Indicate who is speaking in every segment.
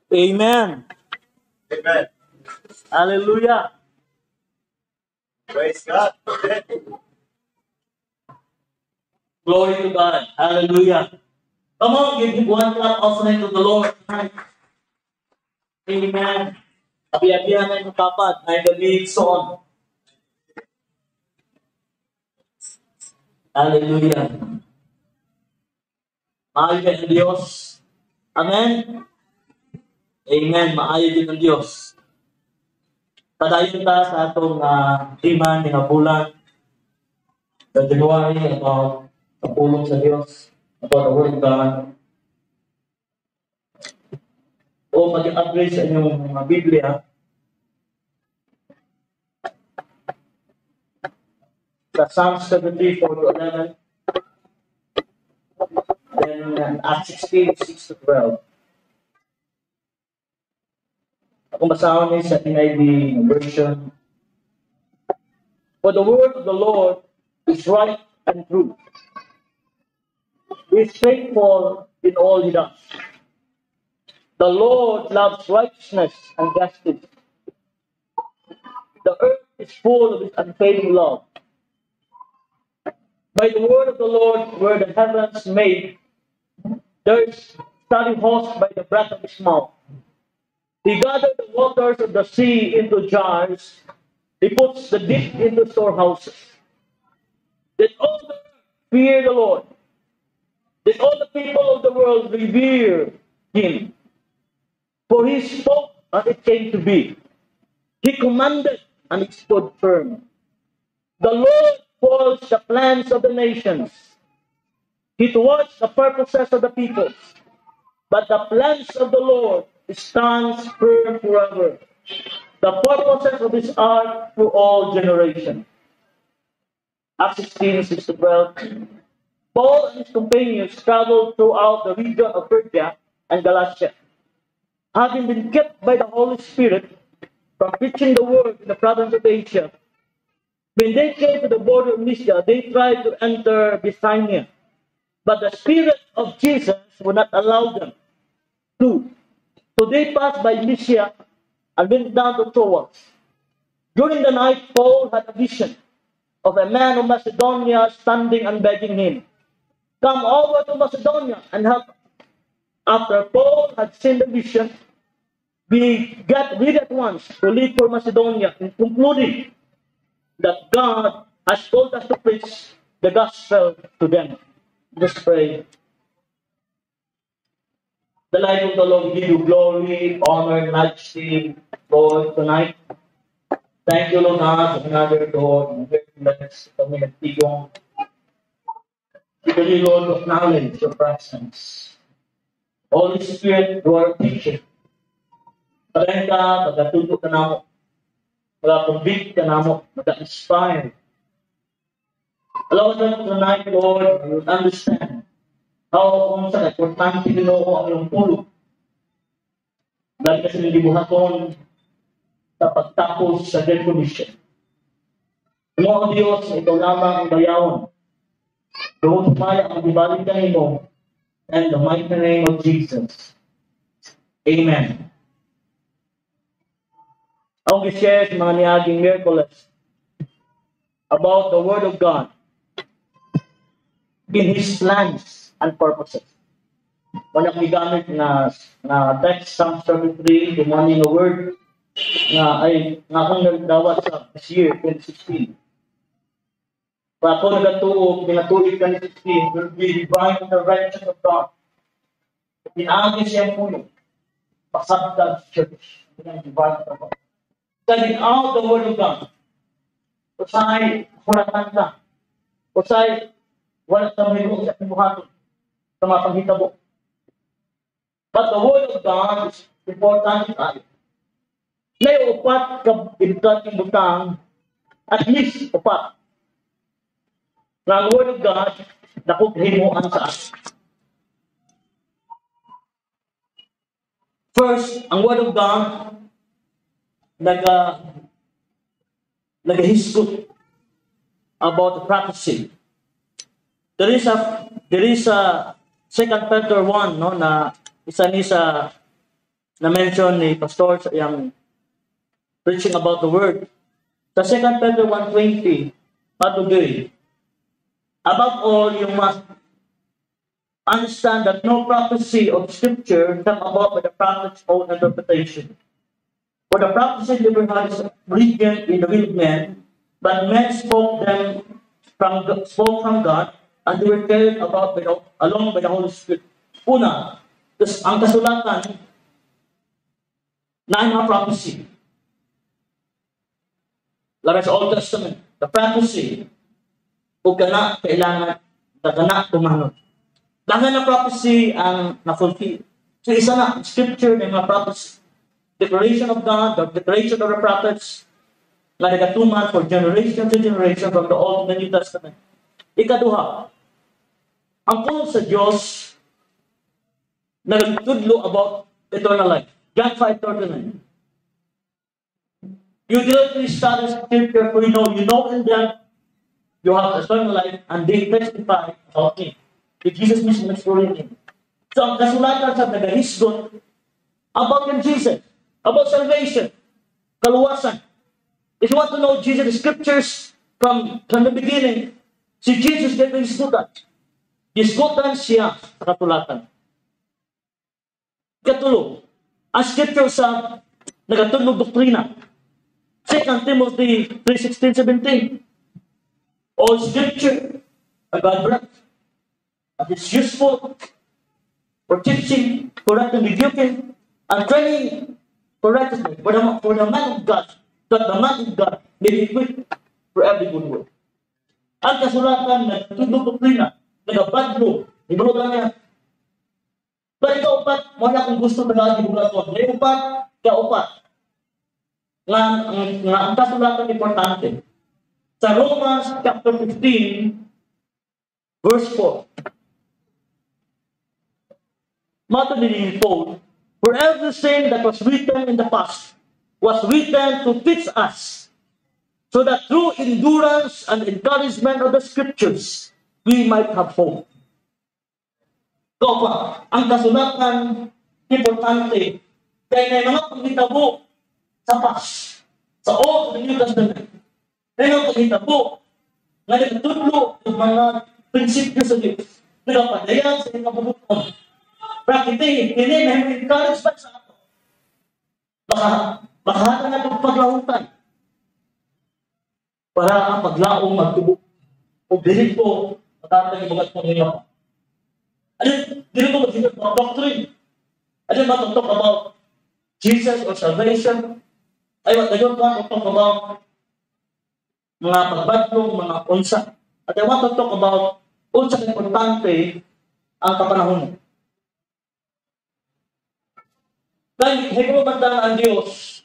Speaker 1: Amen.
Speaker 2: Amen.
Speaker 1: Hallelujah.
Speaker 2: Praise God.
Speaker 1: Glory to God. Hallelujah. Come on, give one clap offering to the Lord tonight. Amen. Happy-happyan na yung kapat. Ay gabi son. Hallelujah. Maayo kayo ng Diyos. Amen. Amen. Maayo din ng Diyos. Padayon ta sa atong tema ni bulan sa January about sa pulong sa Diyos, about the Word of God. O mag-upgrade sa inyong mga Biblia. Sa Psalms 73, 4-11. Then Acts 16, 6-12. Akong basahan niyo sa NIV version. For the word of the Lord is right and true. He is faithful in all he does. The Lord loves righteousness and justice. The earth is full of his unfailing love. By the word of the Lord were the heavens made. There is study host by the breath of his mouth. He gathered the waters of the sea into jars. He puts the deep into storehouses. Let all the earth fear the Lord. Let all the people of the world revere him. For he spoke and it came to be. He commanded and it stood firm. The Lord folds the plans of the nations. He thwarts the purposes of the peoples. But the plans of the Lord stands firm forever. The purposes of his art through all generations. Acts 16, 6-12. Paul and his companions traveled throughout the region of Phrygia and Galatia, having been kept by the Holy Spirit from preaching the word in the province of Asia. When they came to the border of Mysia, they tried to enter Bithynia, but the Spirit of Jesus would not allow them to. So they passed by Mysia and went down to Troas. During the night, Paul had a vision of a man of Macedonia standing and begging him, "Come over to Macedonia and help us." After Paul had seen the vision, we got ready at once to leave for Macedonia, concluding that God has told us to preach the gospel to them. Let's pray. The light of the Lord give you glory, honor, majesty, Lord, tonight. Thank you, Lord God, for another Lord. Let's kami nagtigong. Because Lord, of knowledge, your presence. Holy Spirit, you are teacher. Pagaling ka, pagkatuto ka na mo, pagkakonvict ka na mo, pagka-inspire. Allow them tonight, Lord, you understand how kung sa importante Ginoo ang iyong pulong. Dahil kasi nilibuhaton sa pagtapos sa Great Commission. Mo ang Diyos, ikaw lamang ang bayawan. Doon sumaya ang ibalik ka nimo and the mighty name of Jesus. Amen. Ako gi-share sa mga niaging Miyerkules about the Word of God in His plans and purposes. Wala kong gamit na text, Psalm 33, the morning the Word, nga akong nagdawat sa this year, 2016. Kaya ako nagatuog, pinatulig ka ni 16, will be divine intervention of God. Pinaagin siya po yung pasabtag church. Divine intervention. Studying out the Word of God. Usay, kuratan ka. Usay, wala kang minung sa pinuhaton sa mga panghitabo. But the Word of God is important tayo. May upat ka ibutang butang, at least upat. Na ang Word of God, nakughimuan sa atin. First, ang Word of God, nagahisgot about the prophecy. There is a 2 Peter 1, no, na isa ni sa na-mention ni Pastor sa iyang preaching about the Word. Sa 2 Peter 1:20, patuloy, above all, you must understand that no prophecy of Scripture come about by the prophet's own interpretation. For the prophecy never had its origin in the will of men, but men spoke from God, and they were carried about along by the Holy Spirit. Una, ang kasulatan na ay mga prophecy. Like sa Old Testament, the prophecy, o gana, kailangan, gana, tumanod. Dahil na prophecy ang na-fulfill. So isa na, scripture ng mga prophecy. Declaration of God, the declaration of the prophets, na nagatuman for generation to generation from the Old and the New Testament. Ikaduha, ang pulong sa Diyos nagtudlo about eternal life. John 5:39. You diligently study Scripture, for you know in them you have eternal life, and they testify about me. If Jesus mismo nag-story niya. So ang kasulatan sa nagahisgon about yung Jesus, about salvation, kaluwasan. If you want to know Jesus, the Scriptures from the beginning, si Jesus gave hisgutan. Hisgutan siya sa katulatan. Katulo, ang Scripture sa nagatulog doktrina. 2 Timothy 3:16-17. All Scripture are God-breathed, and it's useful for teaching, correcting, rebuking, and training for righteousness, for the man of God, that the man of God may be equipped for every good work. Ang kasulatan na tutulog doktrina, nagabadlo, ibulugan niya. Pero ikaw upat, wala kung gusto na ibulugan. May upat, kaupat. Nga ang kasulatan importante. Sa Romans chapter 15, verse 4. Mato ni Paul, for everything that was written in the past was written to teach us, so that through endurance and encouragement of the Scriptures, we might have hope. Ikaw pa, ang kasulatan importante, kaya may mga paghitabo sa past, sa Old and New Testament. May mga paghitabo na nagtutlo ng mga prinsipyo sa Diyos, nagapadayan sa inyong kabubukan. Prakiti, hindi may encouragement sa ato. Baka na itong paglahutan para ang paglaong magtubok. O dinig po, matatang ibagat po ninyo. Dinig po mag-hinag mga doctrine. To talk about Jesus or salvation. I want to talk about mga pagbadlong, mga unsa. At I want to talk about unsa importante ang kapanahon. Dahil higuro banda ang Diyos,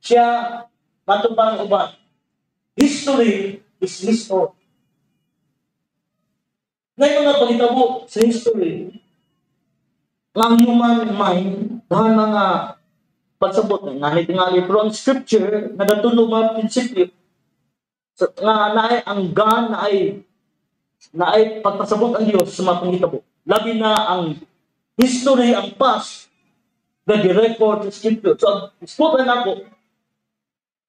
Speaker 1: siya matubang uban. History is history. Ngayon mga pagitabo sa history, ang human mind, dahil mga pagsabot na tingali from Scripture, nagatunog mga prinsipyo, nga naay ang God, naay pagpasabot ang Diyos sa mga pagitabo. Labi na ang history, ang past, nag-record sa Scripture. So, isputan ako,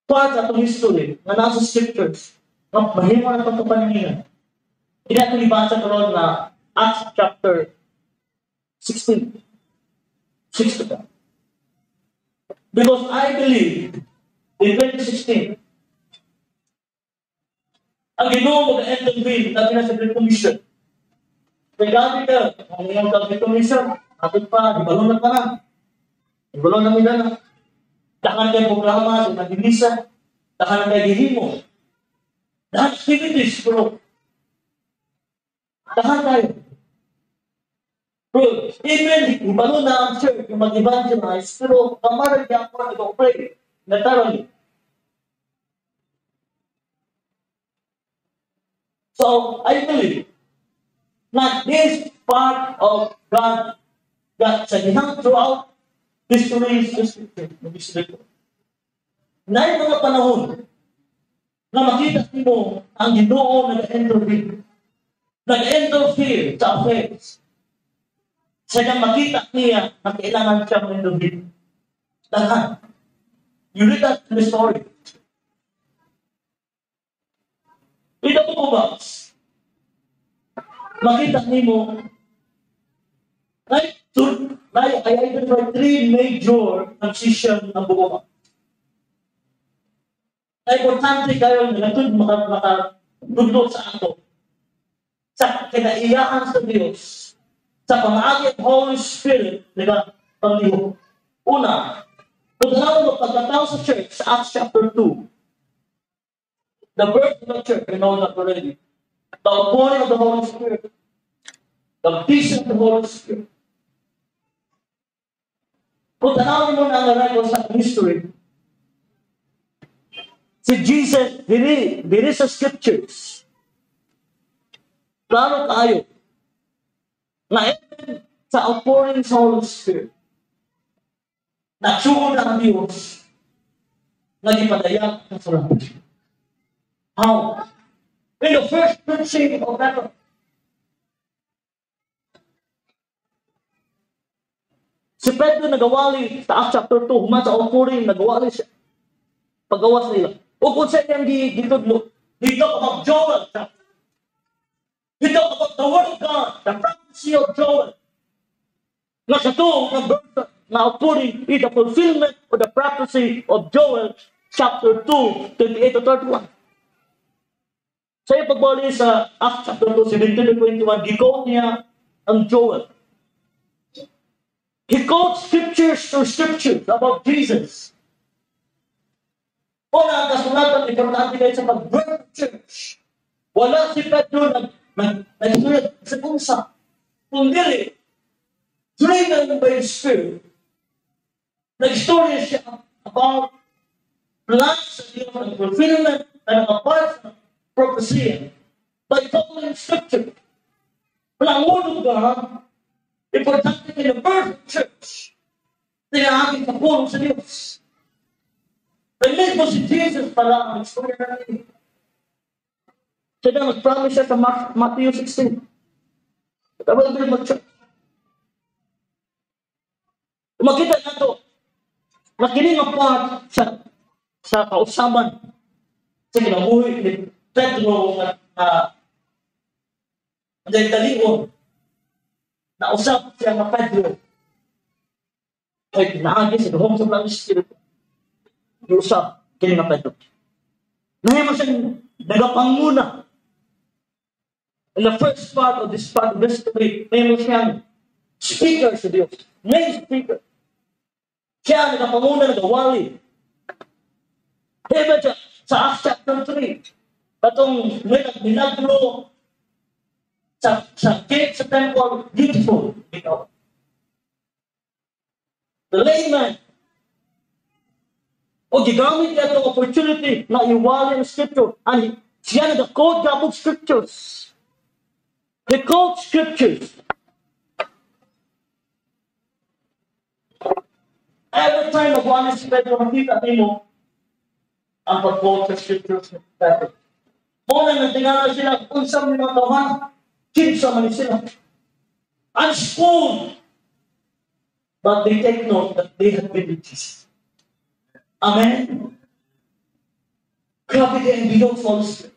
Speaker 1: part sa itong history na nasa Scriptures, na mahimo na itong kapaningan. Hindi natin ibasa ko ron na Acts chapter 16. 16. Because I believe in 2016, ang Ginoo mag-intervene na sa Great Commission. Kaya gabi ka, ang iyong Great Commission, atin pa, ibalon na pa na. Ibalon na nila na. Dakan kayo programa sa nagigisa, dakan kayo gihimo. Dakan activities, bro. Dakan tayo. Bro, even ibalon na ang church, yung mag-evangelize, pero kamarag niya ako na pray, natarali. So, I believe that this part of God that sa gihang throughout history is the Scripture. Na yung mga panahon na makita mo ang Ginoo nag-intervene. Nag-interfere sa affairs. Sa nang makita niya na kailangan siya mag-intervene. Daghan. You read that in the story. Ito po ba? Makita nimo, right? So, I identify three major transition ng buko. Na importante kayo na natud makatudlo sa ato. Sa kinaiyahan sa Diyos, sa pamaagi ng Holy Spirit, diba? Pangliho. Una, kung mo pagkatao sa church, sa Acts chapter 2, the birth of the church, we know that already. The outpouring of the Holy Spirit, the peace of the Holy Spirit. Kung mo na ang record sa history, si Jesus, diri sa scriptures, klaro tayo, na sa outpouring sa Holy Spirit, na sugod ang Diyos, nagipadayak sa sarap. How? In the first preaching of that, si Pedro nagawali sa Acts chapter 2, human sa outpouring, nagawali siya. Paggawas nila. O kung sa inyong ditudlo, dito about Joel. Dito about the Word of God, the prophecy of Joel. Nasa to, na outpouring is the fulfillment of the prophecy of Joel, chapter 2, 28 to 31. Sa iyo pagbali sa Acts chapter 2, 17 to 21, gi-quote niya ang Joel. He quotes scriptures to scriptures about Jesus. O na ang kasulatan, importante kayo sa pag-birth church. Wala si Pedro nagsulat sa kunsa. Kundi, driven by the Spirit, nag-story siya about plans sa Diyos ng fulfillment na nakapart sa prophecy by following scripture. Panangunog ka, importante in the birth of church, tinahagin sa pulong sa Diyos. Pag-lead mo si Jesus pala ang story natin. Siya na mag-promise siya sa Matthew 16. Kapag din mag-church. Makita na ito, nakinig ang part sa kausaban sa kinabuhi ni Pedro na dalion na usap siya ng Pedro ay pinaagi sa duhong sa Holy Spirit usap kini ng Pedro. Nahiya mo siyang nagapanguna in the first part of this part of this story, nahiya mo siyang speaker sa Diyos, main speaker. Siya nagapanguna, nagawali. Diba siya, sa Acts chapter 3, katong may nagminagro sa gate sa temple, beautiful. You the layman, o gigamit niya itong opportunity na iwali ang scripture. And siya nag-quote niya ang scriptures. He quote scriptures. Every time mag-wali si Pedro, makita mo ang pag-quote sa scriptures ni Pedro. Muna natingala sila kung saan mga kawan, kinsa man sila. Unschooled. But they take note that they have been with Jesus. Amen? Grabe din, we don't fall asleep.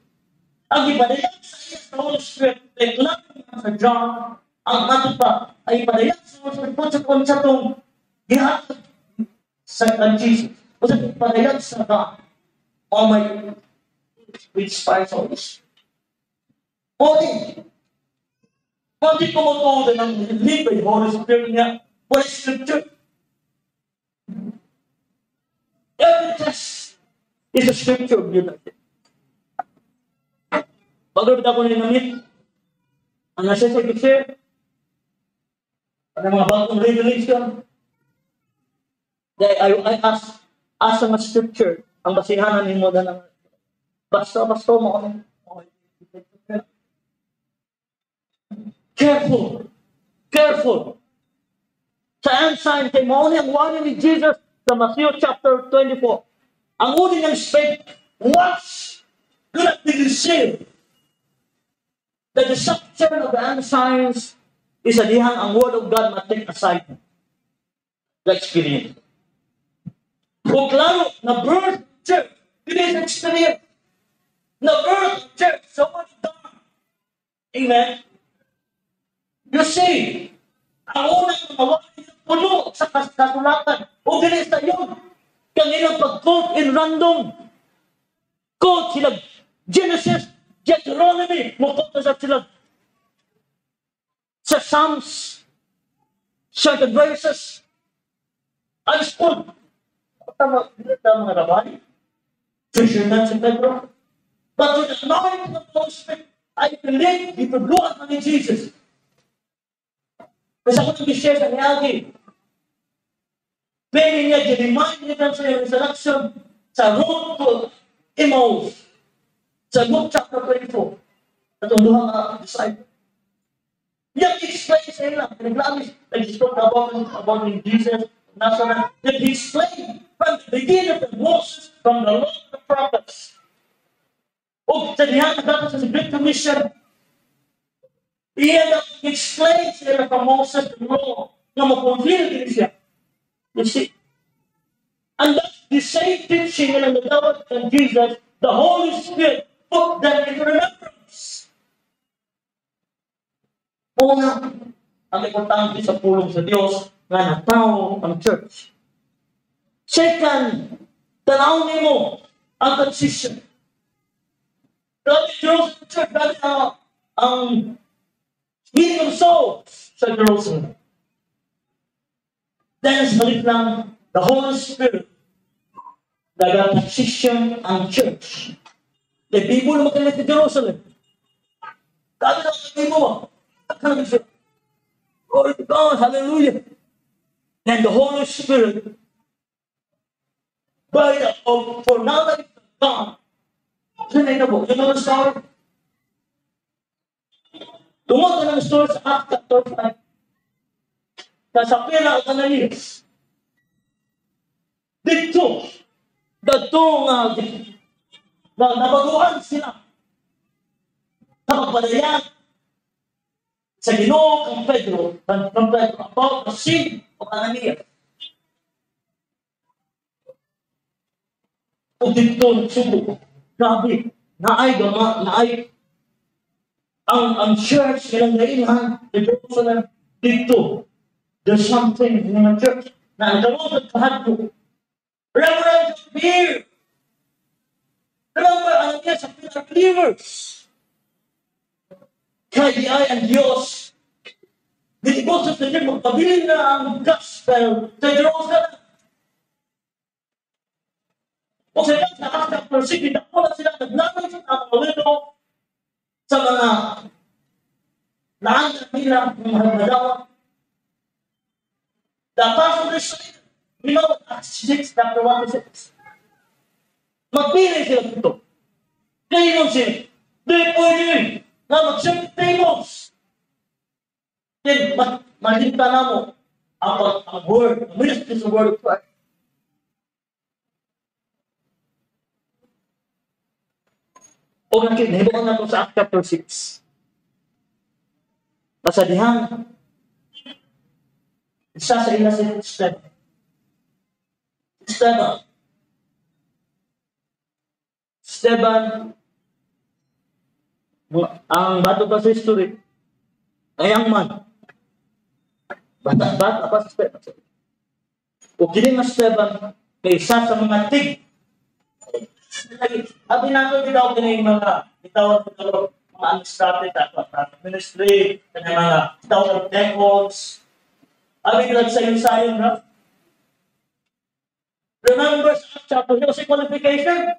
Speaker 1: Ang ipadayag sa iya sa Holy Spirit, ay klaro sa John, ang ato pa, ay ipadayag sa Holy Spirit kung sa itong gihatag sa Jesus. O sa ipadayag sa God, Almighty, which inspires Holy Spirit. O di kumutuloy ng lead by Holy Spirit niya, what is scripture? Every test is a scripture of unity. Pag-rupit ako ninamit, ang nasa sa share, ang mga bagong revelation, I ask ang scripture, ang basihanan ni mo na ng basta mo. Careful. Sa ensign, kay mauni ang wani ni Jesus sa Matthew chapter 24. Ang uni niyang speak, watch, do not be deceived. The deception of the ensigns is dihang ang word of God ma-take aside. The experience. O klaro, na birth church, it is experience. Na birth church, so much done. Amen? You see, ang unang mawali ng puno sa kasulatan, o dili sa yun, kanilang pag-quote in random. Quote sila, Genesis, Deuteronomy, mukot na sila sa Psalms, certain verses. Alis po, tama mga rabay, fishermen sa Pedro. But with the anointing of the Holy Spirit, I believe the pagluan ni Jesus. Kasi ako nag-share sa reality. Pwede niya, i-remind niya sa resurrection sa road to Emmaus, sa Luke chapter 24, at ang duha nga disciple. Niya explain sa ila, nag-explain about Jesus, Nazareth, that he explained from the beginning of Moses, from the law of the prophets. O sa diyan, nagkata sa Great Commission, iyan ang explain sa ila from Moses, the law, na mag-fulfill din siya. You see? And that's the same teaching and the Lord and Jesus, the Holy Spirit, put them in remembrance. Una, ang importante sa pulong sa Diyos na natao ang church. Second, tanawin mo ang transition. Dati Diyos sa church, dati ang winning of souls sa Jerusalem. Then, balik lang, the Holy Spirit, nag-transition ang church. The people na magalit sa Jerusalem. Dati lang ang people mo. Glory to God, hallelujah. And the Holy Spirit, for now that it's gone, you know the story? Tumunta ng story sa Acts chapter 5. Sa pila at Ananias. Dito, nabaguhan sila. Napagpadayan sa Ginoo kang Pedro about the sin of Ananias. O dito, nagsubok. Grabe, naay ang church, ilang gainan, the Jerusalem, dito. There's something in the church na nagkaroon sa kahadlo. Reverence of fear. Remember, Ananias sa believers. Kaya ang Diyos, dinibos sa Diyos, magpabilin na ang gospel sa Jerusalem. O sa Diyos, nakakapag-persig, pinakula sila, naglaman sila ang mga sa mga naangat nila, mga madawa. The apostle is saying, you know, Acts 6, chapter 1 to 6. Magpili sila dito. Demons sila. They pwede na mag-send demons. Then, malinta na mo ang word, ang ministry sa word of Christ. O nahibukan na ito sa Acts chapter 6. Pasadihan, isa sa ila si Esteban, ang bato ba sa history, ay ang man. Bata pa si Esteban. O kini nga Esteban, kay isa sa mga tig. Abi nato bitaw kini mga bitaw mga administrative at ministry, kani mga bitaw deacons. Abi lang sa sayon na. Remember sa chapter yung qualification,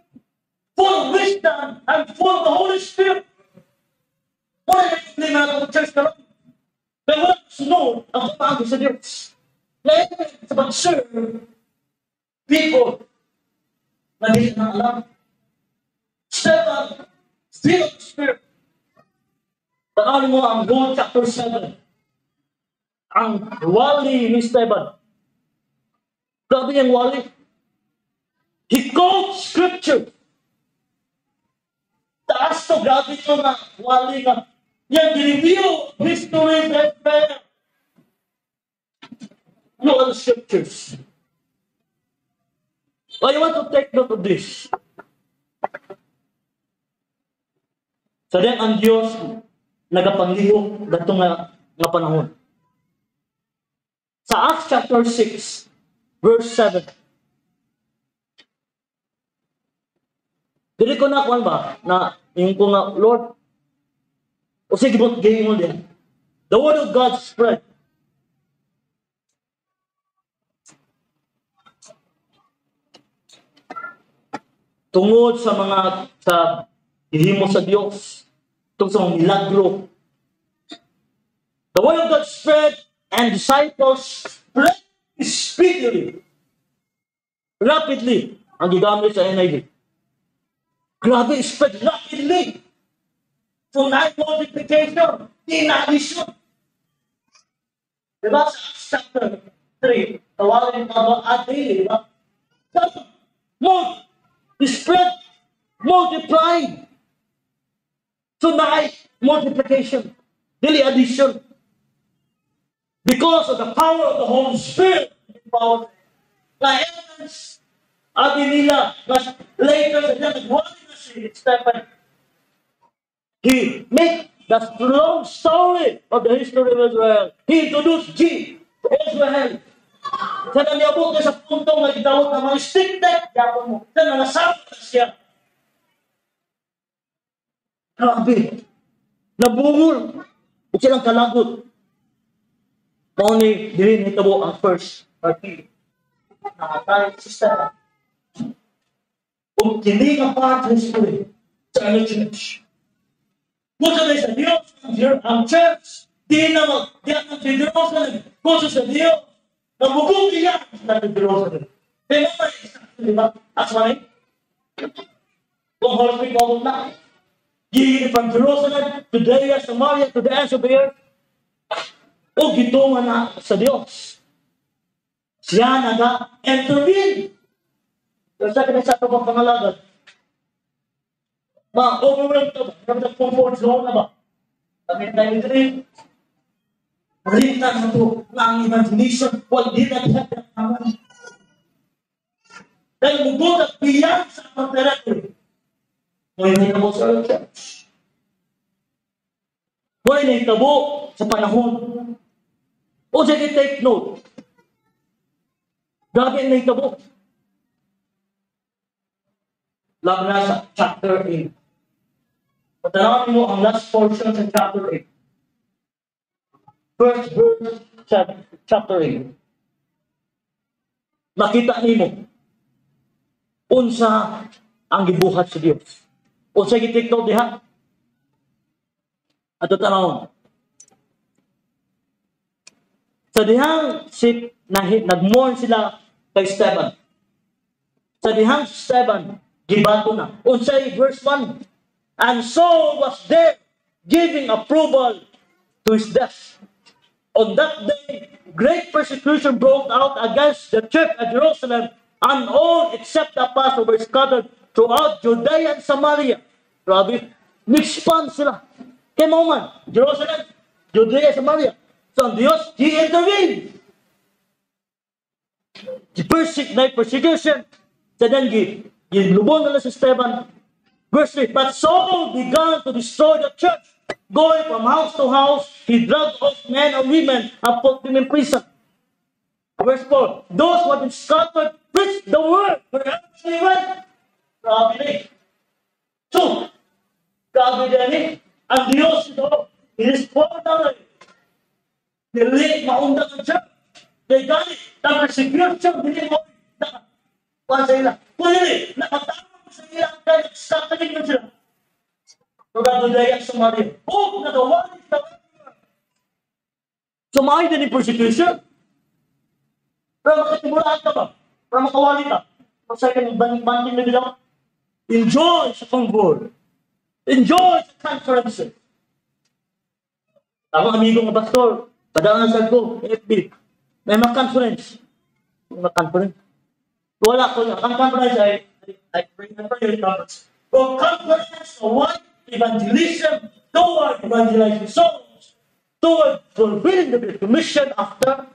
Speaker 1: full wisdom and full of the Holy Spirit. Wala na yung lima ng church na lang. Pero wala sunod ang pag sa Diyos. Kaya sa pag-serve people na hindi na alam. Step still of the Spirit. Tanawin mo ang John chapter 7. Ang wali ni Esteban. Grabe yung wali. He quotes scripture. Taas to, grabe ito na wali nga. Yan, review history and prayer. Look at the scriptures. I want to take note of this. Sa so, ang Diyos nagapanglihok dato nga panahon. Sa Acts chapter 6, verse 7. Dili ko na kuan ba na yung ko nga Lord o sige mo mo din. The word of God spread. Tungod sa gihimo sa Dios, tungod sa mga milagro. The word of God spread and disciples spread speedily. Rapidly. Ang gigamit sa NIV. Grabe, spread rapidly. So, not multiplication, in-addition. Diba? Sa chapter 3, tawagin ka ba at daily, diba? Spread, multiply. Tonight, multiplication, daily addition. Because of the power of the Holy Spirit, power na evidence, abi nila, later sa nila, nagwali na si Stephen. He make the long story of the history of Israel. He introduced G to Israel. Sa naniabot na sa puntong na gitawag ng mga stick-deck, yapon mo. Sa nanasabot na siya. Grabe. Nabungol. At silang kalagot. Kung ni dili nitabo ang first party. Nakatay sister. Kung hindi ka part ng history sa ano church. Kung sa Diyos, ang church, di na mag-Jerusalem. Kung sa Diyos, nabugong niya sa Jerusalem. Kaya naman, di ba? Asmay? Kung Holy Spirit na, gihin from Jerusalem, Judea, Samaria, to the ends of the earth, o gitungan na sa Diyos. Siya naga-intervene. Pero sa kanila sa ito pang pangalagan, ma-overwhelmed ka ba? Kapag comfort zone na ba? Kami tayo rin. Marita na ito na ang imagination, hindi na naman. Dahil mugot at biyan sa mga territory. Ngayon na itabo sa church. Ngayon na itabo sa panahon. O sige, take note. Grabe na itabo. Lalo na sa chapter 8. Patanawan mo ang last portion sa chapter 8. First verse, chapter 8. Makita nimo unsa ang gibuhat sa Dios. Unsa gitiktok diha? Ato tanawon. Sa dihang nagmourn sila kay Stephen. Sa dihang Stephen gibato na. Unsay verse 1. And Saul was there giving approval to his death. On that day, great persecution broke out against the church at Jerusalem, and all except the apostles were scattered throughout Judea and Samaria. Grabe, mixpan sila. Kaya mo man, Jerusalem, Judea, Samaria. So ang Diyos, He intervened. The persecution, sa danggi, lubong nila sa Stephen. Verse 3, but Saul began to destroy the church. Going from house to house, he dragged off men and women and put them in prison. Verse 4, those who had been scattered preached the word wherever they went. Grabe na eh. So, grabe na eh. Ang Diyos ito, in-respond na rin. Dili, maundang ang church. They got it. The persecution, dili mo. Kuha sa ila. Kung dili, nakatama sa ila, kaya nag-scattering na sila. Pagkadudaya sa Maria. Oh, nagawali sa Maria. Sumay din yung persecution. Pero makatimulaan ka ba? Pero makawali ka. Masaya ka ng banding na bilang. Enjoy sa convoy. Enjoy sa conferences. Ako, amigo ng pastor, padaanan ko, FB, may mga conference. May mga conference. Wala ko lang. Ang conference I bring the prayer conference. Well, conference of what? Evangelism, toward evangelizing souls, toward fulfilling the Great Commission after.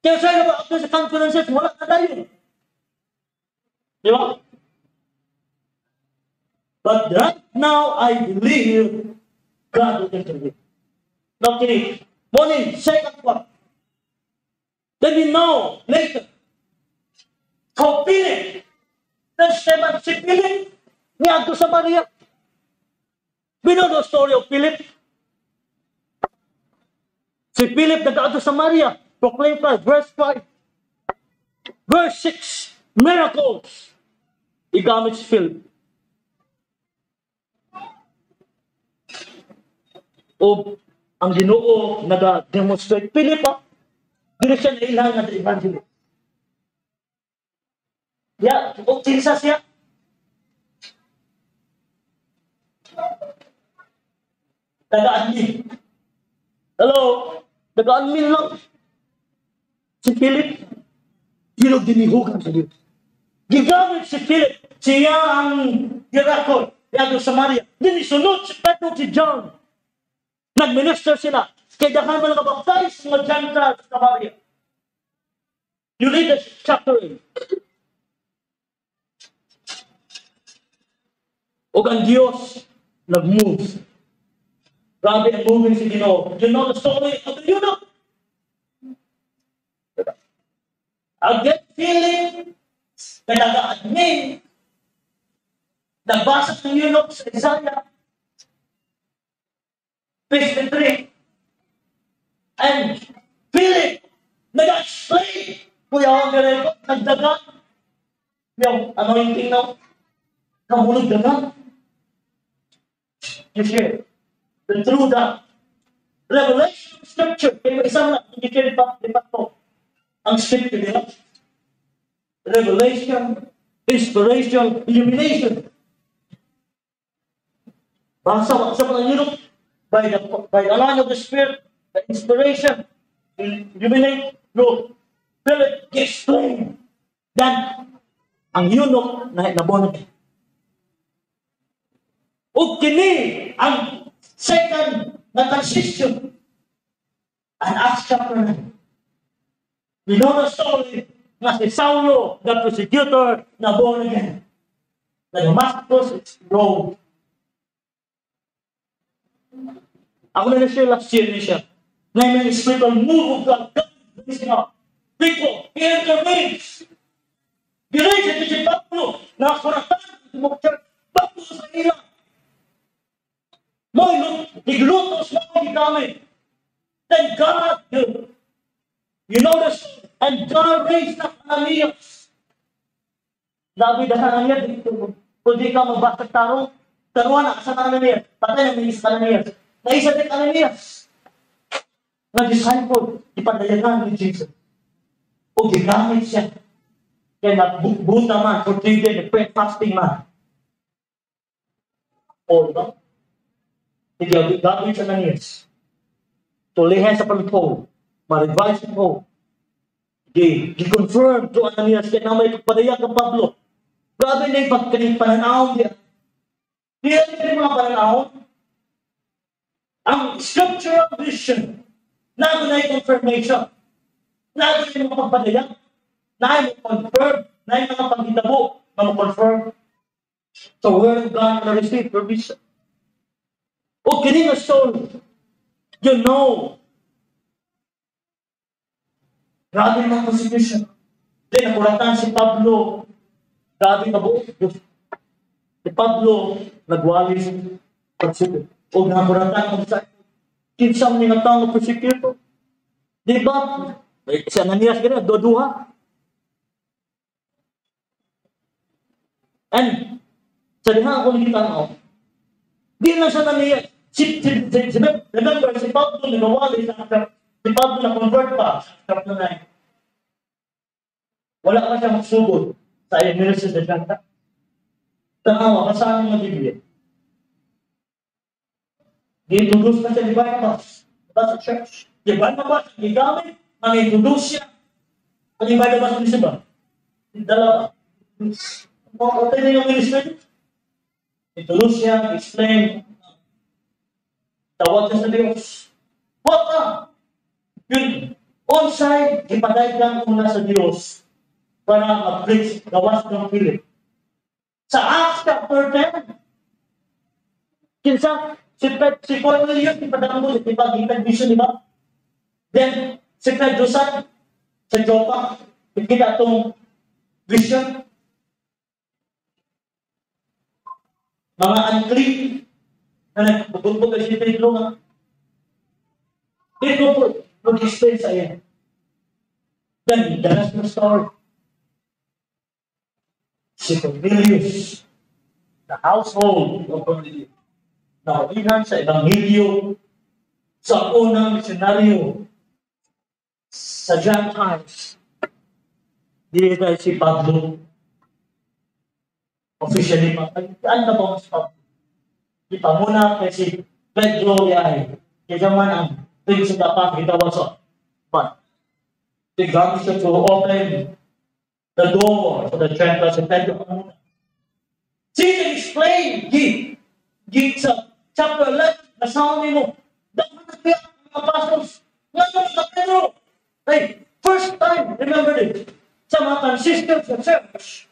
Speaker 1: Kaya sa'yo ba, after sa conferences, wala na tayo. Di ba? But right now, I believe God will intervene. Now, kini, morning, second part. Then we know later, how Philip, then Stephen, si Philip, niya sa Maria. We know the story of Philip. Si Philip nag-ato sa Maria, proclaim Christ, verse 5. Verse 6, miracles. Igamit si Philip. O ang Ginoo nag-demonstrate. Philip, dili siya na ilang na evangelist. O Jesus siya. Taga-admin. Hello? Taga-admin lang. Si Philip, ginugdinihugan sa Diyos. Gigamit si Philip, siya ang miracle. Yan sa Maria. Dinisunod si Pedro si John. Nag-minister sila. Kaya dahan mo nakabaptize mga Gentiles sa Maria. You read the chapter 8. O ang Diyos nag-move. Grabe ang moving si Ginoo. You know the story of the eunuch? Again, Philip, pinag-admin, nagbasa ng eunuch sa Isaiah 53. And Philip, nag-explain. Kuya, ang nireko, nagdagan. Yung anointing na, kamulog dagan. You share. And through the revelation of Scripture, kaya isang na, hindi kayo di pa to. Ang Scripture nila. Revelation, inspiration, illumination. Basa pa ng eunuch, by the line of the Spirit, the inspiration, illuminate, Lord. Philip explain. Then, ang eunuch na naborn again. O kini ang second na transition. And Acts chapter 9. We know the story na si Saulo, the persecutor, na born again. Na Damascus Road. Ako na-share last year ni siya. Na may spiritual move of God. People, he intervenes. Direct si Pablo na kuratan mo church. Pablo sa ilang. Iglutos mo ang gamit. Then God, you notice, and God raised up Ananias. David ang Ananias, kung di ka magbasa tarong, taruan na sa Ananias, patay na minis Ananias. Naisa din Ananias, na disciple, ipadayagan ni Jesus. O gigamit siya, kaya nagbuta man, for 3 days, fasting man. O, diba? Hindi gagawin sa Ananias. Tulihan sa Paul, ma-revise sa Paul. Gi-confirm to Ananias kaya na may pagpadaya kang Pablo. Grabe na yung pagkaning pananahon niya. Di yung mga pananahon. Ang scriptural vision, nago na yung confirmation. Nago na yung mga pagpadaya. Na yung confirm. Na yung mga paghitabo na mag-confirm. So, word of God na receive permission. O kini nga soul, you know, grabe ng persecution. Then, nakulatan si Pablo, grabe na buo. Si Pablo, nagwalis, persecution. O nakulatan ng sa kinsang mga tao persecutor. Di ba? Si Ananias gano'n, doduha. And, sa dihan ako nakita ako, di lang siya Ananias. Remember, si Pablo nagawali sa si Pablo na convert pa sa chapter 9. Wala ka siya magsugod sa ministry sa Janta. Tanawa, kasama mo Biblia. Di-introduce na siya ni Barnabas sa church. Di Barnabas, gigamit, ang introduce siya. Ang Barnabas ni Siba. Dalawa. Okay na yung ministry. Introduce siya, explain. Tawag ka sa Diyos. Huwag ka! Yun, on-side, ipaday ka muna sa Diyos para mag-preach gawas ng Philip. Sa Acts chapter 10, kinsa, si Cornelius, ipadang mo, di ba, gitan vision, di ba? Then, si Pedro sa Joppa, kita itong vision. Mga unclean, na nagpupunbog ay si Pedro nga. Dito po, mag-explain sa iyo. Then, the rest of the story. Si Cornelius, the household of Cornelius, nakainan sa Ebanghelyo, sa unang misyonaryo, sa Gentiles. Dito si Pablo, officially, ano na ba si Pablo? Kita muna kay si Pedro ay, kaya man ang things na dapat gitawa sa but the God should open the door for the Gentiles and Pedro muna. Jesus explained, sa chapter 11, nasabi mo, dapat na mga apostles, ngayon sa Pedro. Hey, first time, remember this, sa mga consistents sa church,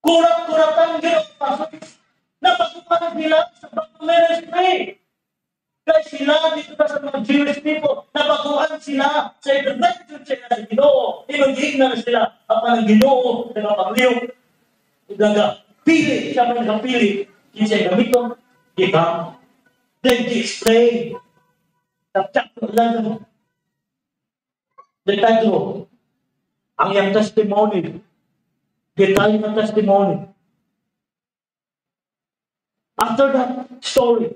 Speaker 1: kurat-kuratan gano'ng apostles, napasukan nila sa bagong ministry. Kaya sila dito sa mga Jewish people, nabaguhan sila sa intervention sila sa Ginoo. Ibang-ignan na sila ang ng Ginoo, nagpapagliw, nagpili, siya pa nagpili, hindi siya gamiton, ikaw. Then he explained, sa chapter 11, de Pedro, ang iyang testimony, detalye ng testimony. After that story,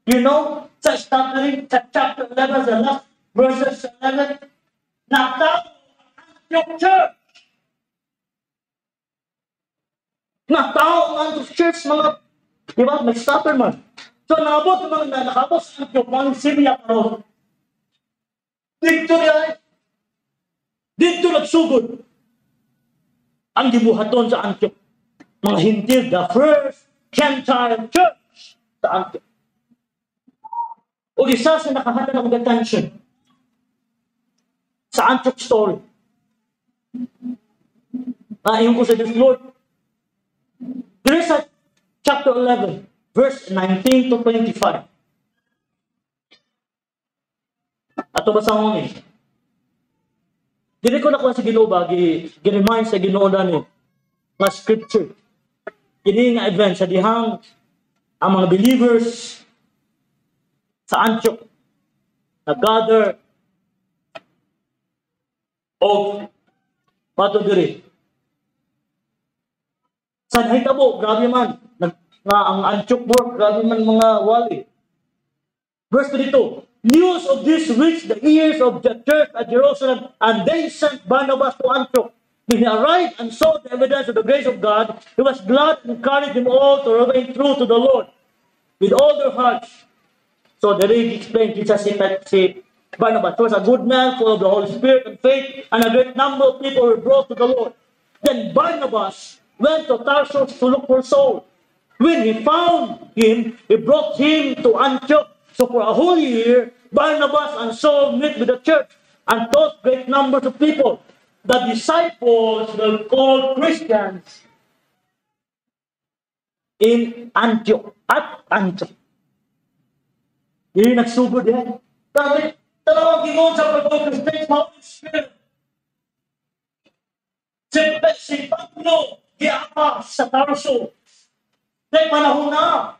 Speaker 1: you know, sa chapter 11, the last verses 11, natao ang church. Natao ang church, mga, di ba, may stopper man. So, nakabot yung mga nakabot sa Antioch, mga Syria karon. Dito nagsugod ang gibuhaton sa Antioch. Mga hintil, the first Gentile church sa Antioch. O isa sa nakahata ng attention sa Antioch story. Ayon ko sa Diyos Lord. There is a chapter 11, verse 19 to 25. Ato ba sa mga dili ko na kuha sa Ginoo ba, gi-remind sa Ginoo na ni nga scripture. Kini nga event sa dihang ang mga believers sa Antioch nag-gather o pato diri. Sa nahitabo, grabe man, nga ang Antioch work, grabe man mga wali. Verse 22, news of this reached the ears of the church at Jerusalem, and they sent Barnabas to Antioch. When he arrived and saw the evidence of the grace of God, he was glad and encouraged them all to remain true to the Lord with all their hearts. So the read explained, Jesus said, Barnabas was a good man, full of the Holy Spirit and faith, and a great number of people were brought to the Lord. Then Barnabas went to Tarsus to look for Saul. When he found him, he brought him to Antioch. So for a whole year, Barnabas and Saul met with the church and taught great numbers of people. The disciples were called Christians in Antioch. At Antioch. Hindi nagsugod yan. Dahil talawang gingon sa pag-Christians, Holy Spirit. Si Pablo, giapas sa Tarso. Dahil panahon na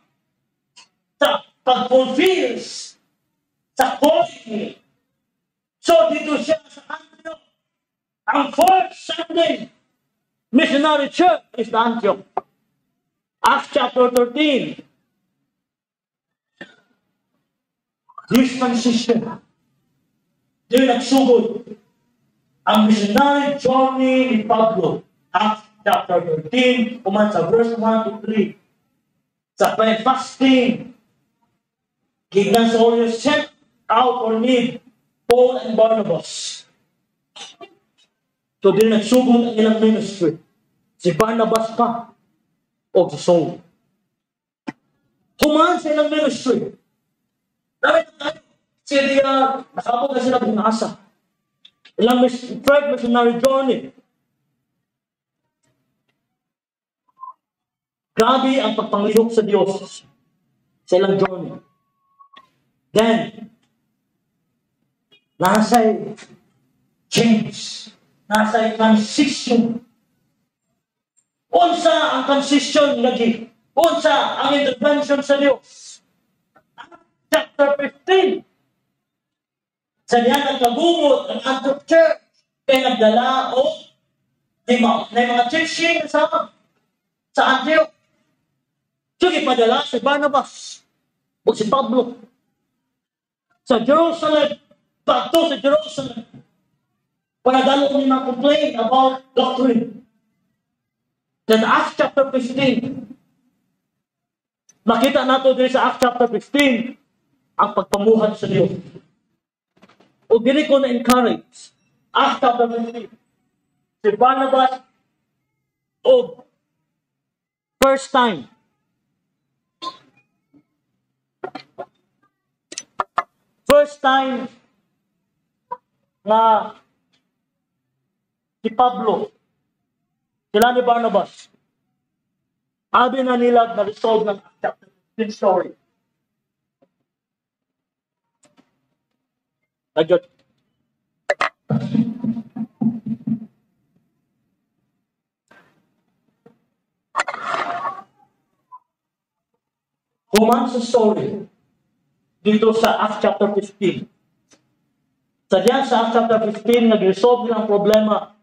Speaker 1: sa pag-fulfills sa calling. So dito siya sa Antioch. Ang first Sunday missionary church is the Antioch. Acts chapter 13. This transition. Di nagsugod ang missionary journey ni Pablo. Acts chapter 13, kuman sa verse 1 to 3. Sa prayer fasting, King Saul sent out for need Paul and Barnabas. So din nagsugod ang ilang ministry. Si Barnabas pa o si Saul. Human sa ilang ministry. Dahil sila, nakapag na sila binasa. Ilang first missionary journey. Grabe ang pagpanglihok sa Diyos sa ilang journey. Then, nasa'y change. Nasa'y transition. Unsa ang transition lagi? Unsa ang intervention sa Diyos? Chapter 15. Sa diyan ang kagumot ang Antioch Church kay nagdala o na mga teaching sa Antioch. So, ipadala si Barnabas o si Pablo sa Jerusalem, bato sa Jerusalem. Panadalo ni mga complain about doctrine. Then Acts chapter 15, makita nato din sa Acts chapter 15 ang pagpamuhat sa Diyos. O dili ko na-encourage, Acts chapter 15, si Barnabas o first time na si Pablo, sila ni Barnabas, abi na nila na-resolve ng chapter 15 story. Ajot. Human sa story dito sa Acts chapter 15. Sa diyan sa Acts chapter 15, nag-resolve ang problema.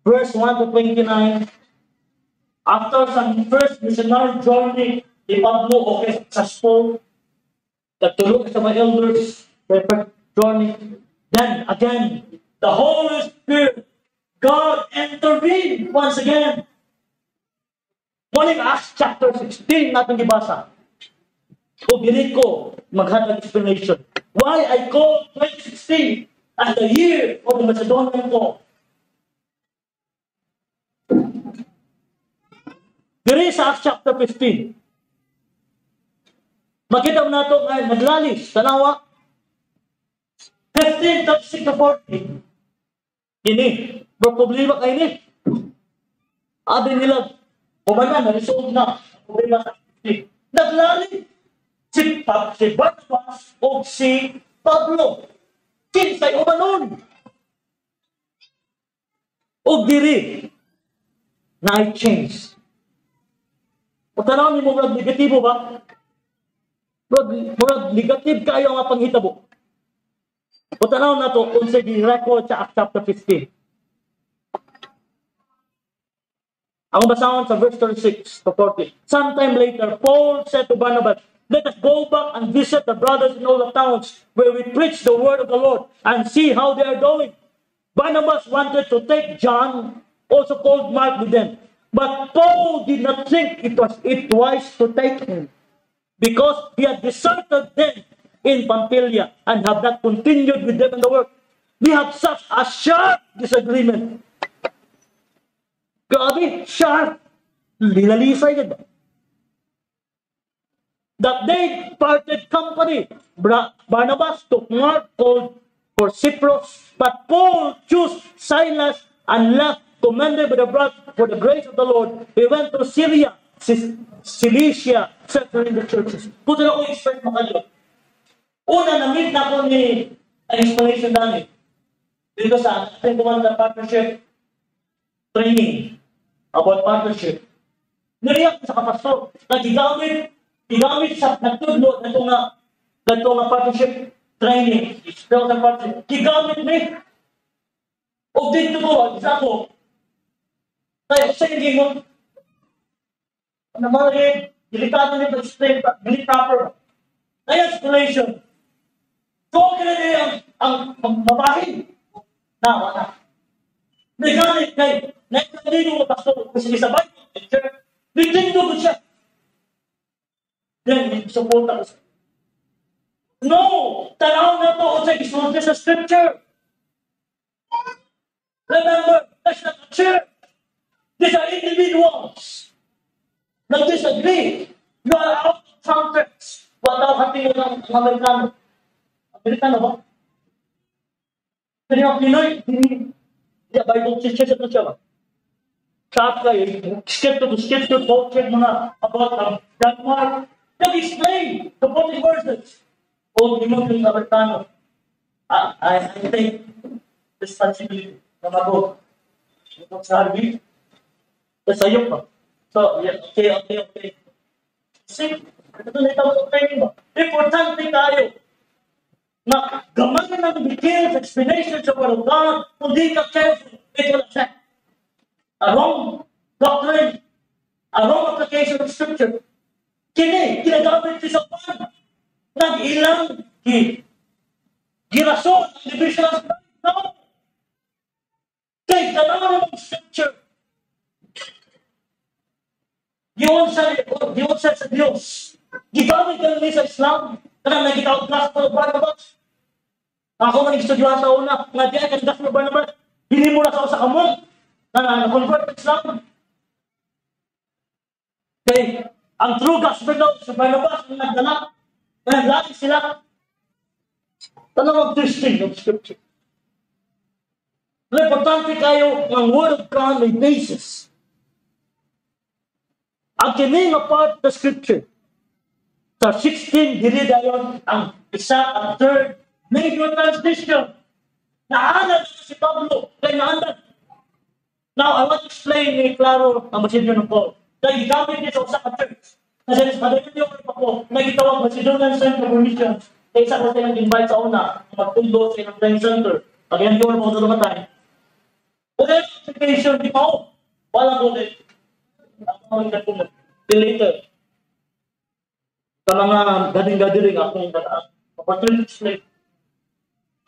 Speaker 1: Verse 1 to 29, after some first missionary journey, di Pablo okay successful, nagtulog sa mga elders, first journey. Then again, the Holy Spirit, God intervened once again. Morning Acts chapter 16 natin gibasa. O dili ko maghatag explanation. Why I call 2016 as the year of the Macedonian War. Diri sa Acts chapter 15. Makita mo nato nga naglalis, tanawa. 15 to 6 to 40. Ini, problema kay ni. Abi nila, kumana na-resolve na problema sa 15. Naglalis si Barnabas o si Pablo. Kinsay umanon. O diri na i-change. O tanaw ni murag negatibo ba? Murag negative kayo nga panghitabo. O tanaw na to, kung sa record sa Acts chapter 15. Ang basahon sa verse 36 to 40. Sometime later, Paul said to Barnabas, let us go back and visit the brothers in all the towns where we preach the word of the Lord and see how they are doing. Barnabas wanted to take John, also called Mark, with them. But Paul did not think it wise to take him because he had deserted them in Pamphylia and have not continued with them in the work. We have such a sharp disagreement. Grabe, sharp. Linalisay ka ba? That they parted company. Barnabas took Mark called for Cyprus, but Paul chose Silas and left, commended by the brothers for the grace of the Lord. He went to Syria, Cilicia, settling the churches. Puto na ko expert makalyo. Una, na-meet na ako ni ang explanation namin. Dito sa ating kumanda partnership training about partnership. Nariyak sa kapastor. Nagigamit sa nagtudlo na itong partnership training. Spiritual partnership. Gigamit ni. O dito ko, isa ko. Kaya sa hindi mo, naman rin, delikado rin pag-explain, dili proper. Kaya explanation. So, kaya ang mabahin. Wala. Nagamit kay, naitandino mo pastor, kasi sa Bible, nitindog ko siya. Then, supporta ko siya. No! Tanaw na to sa isunod sa scripture. Remember, that's not a church. These are individuals. Nag-disagree. You are out of context. Wala ka tingin ng Amerikano. Amerikano ba? Pero yung Pinoy, hindi. Bible teacher siya ba? Saka scripture to scripture, portrait mga about Denmark. Nag-explain the 40 verses. Old Timothy Americano. I take responsibility ng ako. Itong sabi, sa'yo pa. So, yeah, okay. See, ito na itawag training ba? Importante tayo na gamanin ng details, explanations of Word of God, kung di ka careful, ito na siya. A wrong doctrine, a wrong application of Scripture. Kinagamit sa pan. Nag-ilang girason ang division of Christ. No! Kaya ganahan ng Scripture. Diyon sa Diyos. Gigamit ka rin sa Islam. Kanang nagitawag gospel of Barnabas. Ako man nag-studyuhan sa una, nga di ay gospel of Barnabas, hindi mo na sa kamong na convert sa Islam. Okay, ang true gospel daw sa Barnabas, ang nagdala sila. Tanong ang twisting of Scripture. Importante kayo ng Word of God may basis. Ang kining part ng Scripture. Sa 16, dili dayon ang isa, ang third, major transition. Naanad si Pablo, kaya naanad. Now, I want to explain ni klaro ang Macedonian ng Paul. Dahil gamit niya sa usa ka church. Kasi sa kadagin niyo pa po, nagitawag Macedonian Center for Missions. Kaya isa ko silang invite sa una, magtundo sa ilang training center. Pag yan yung mga dumatay. O dahil application, di pa ako. Walang ulit. Ako mag-tumunod. Till later. Sa mga gading-gadiring akong opportunity to explain.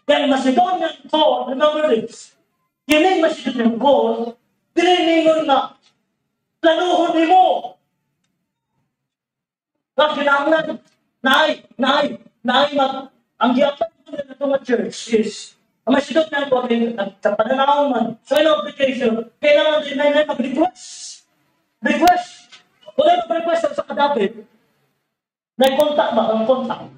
Speaker 1: Kaya Macedonian Paul, remember this. Kining Macedonian Paul, tininingon na planuhon ni mo. Nga kinahanglan, ang giapan na itong church is, ang Macedonian Paul, sa pananawang man, so in application, kailangan din na mag-request. Request. Wala mag-request sa kadapit, na-contact ba? Ang contact.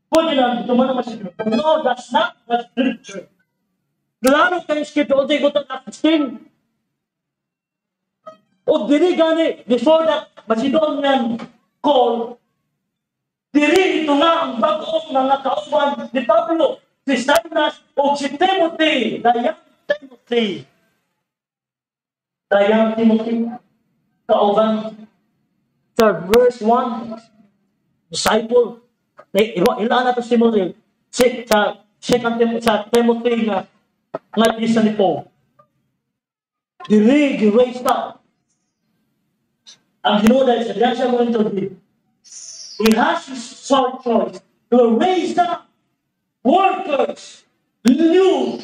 Speaker 1: Pwede na, ito man ang Macedonian. No, that's not the Scripture. Klaro kayo Scripture, o di ko ito na-16. O diri gani, before that Macedonian call, diri ito nga ang bagong mga kauban ni Pablo, si Silas, o si Timothy, Dayang Timothy, kauban. Sa verse 1, disciple, ilaan na ito si Timothy, sa Timothy nga isa ni Paul. Diri, raised up. Ang Ginoo dahil sa grasya mo ito, He has His sole choice to raise up workers, new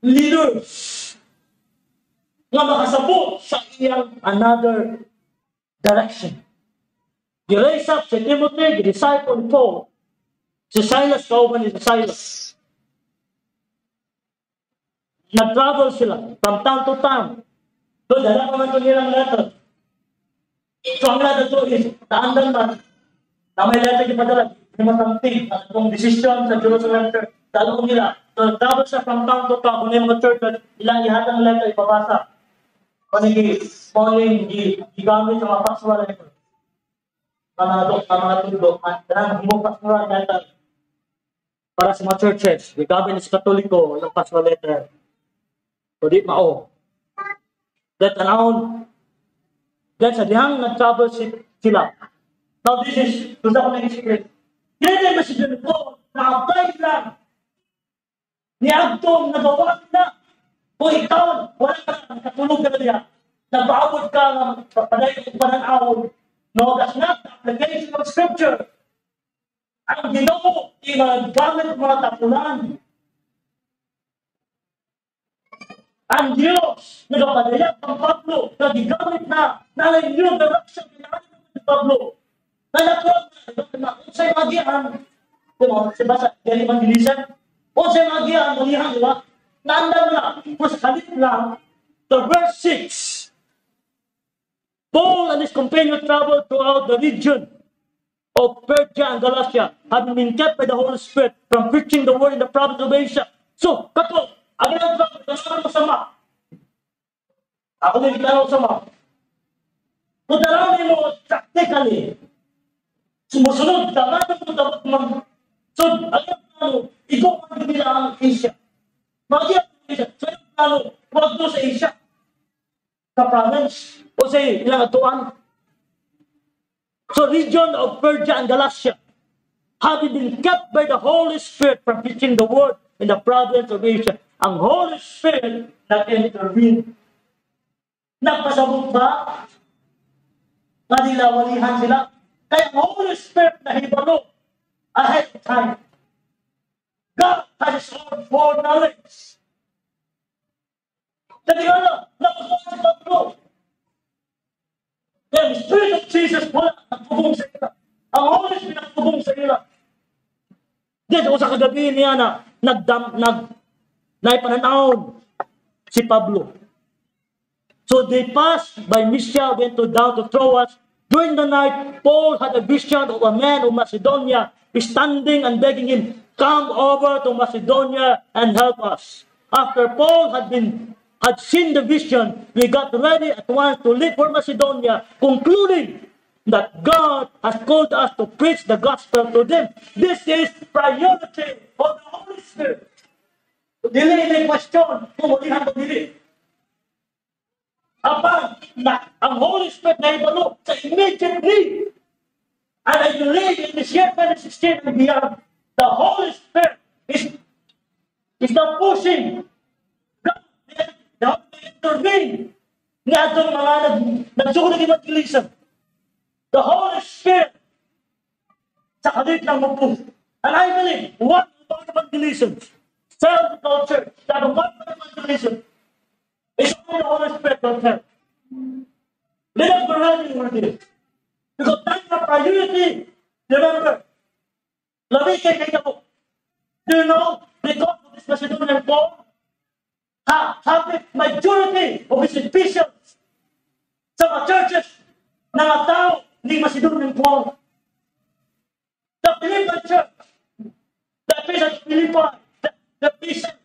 Speaker 1: leaders, na makasabot sa iyang another direction. Gi-raise up si Timothy, gi-disciple ni Paul. Si Silas, kauban ni Silas. Nag-travel sila from town to town. So, dala pa man ito nilang letter. So, ang letter ito is, taandan man, na may letter ipadala, limatamtig, ang itong decision sa Jerusalem Church, dalawang nila. So, travel siya from town to town, kung yung mga church, ilang ihatang letter, ipapasa. Pauling, gigamit sa mga pastoral letter. Mga tundo, ang himong pastoral letter. Para sa mga churches, gigamit sa Katoliko, yung pastoral letter. So, di mao. That around, that's a dihang nag-travel sila. Now, this is, gusto ko na-explain. Hindi ba si John na-apply lang. Ni Agtong, nagawa na. Kung ikaw, wala ka, nakatulog ka na niya. Nagpaabot ka ng pananaw. No, that's not the application of Scripture. Ang Ginoo, ginagamit ng mga tapunan. Ang Diyos, nagapadaya ng Pablo, na gigamit na new direction, ginamit ng Pablo. Na natural na, kung sa'yo magihan, diba sa evangelism, kung sa'yo magihan, magihan, diba? Naandang na, kung sa kalit lang, the verse 6, Paul and his companion traveled throughout the region of Persia and Galatia, having been kept by the Holy Spirit from preaching the word in the province of Asia. So, kato, ang ginagawa ko, kasama mo sama. Ako din klaro sa mga. Kung darami mo practically, sumusunod ka, dapat mo dapat mag... So, ayaw plano, ikaw ang nila ang Asia. Mag-iyak ang Asia. So, ayaw plano, huwag doon sa Asia. Sa province. O sa ilang atuan. So, region of Persia and Galatia, having been kept by the Holy Spirit from preaching the word in the province of Asia. Ang Holy Spirit nag-intervene. Nagpasabot ba? Nilawalihan sila. Kaya ang Holy Spirit na hibalo ahead of time. God has His own foreknowledge. Dali nga na, nakuha si Pablo. Kaya the Spirit of Jesus wala, nagtubong sa ila. Ang Holy Spirit nagtubong sa ila. Dito sa kagabi niya na naipananaon si Pablo. So they passed by Mysia, went down to Troas. During the night, Paul had a vision of a man of Macedonia standing and begging him, "Come over to Macedonia and help us." After Paul had seen the vision, we got ready at once to leave for Macedonia, concluding that God has called us to preach the gospel to them. This is priority of the Holy Spirit. Dili may question kung ulihan ko dili. Ang Holy Spirit na ibalo sa immediate need. And I believe in this year 2016 and beyond, the Holy Spirit is now pushing God to intervene. Nga itong mga nagsuko ng evangelism. The Holy Spirit sa kalit ng magpush. And I believe, one about evangelism, self-culture, that one evangelism, it's only the Holy Spirit will help. Let us be ready with this. Because that's the priority. Remember, Lawikin kay Gabo. Do you know, because of this Macedonian Paul, have the majority of his officials sa mga churches na mga tao ni Macedonian Paul. The Philippian church, the Ephesian Philippi, the Ephesian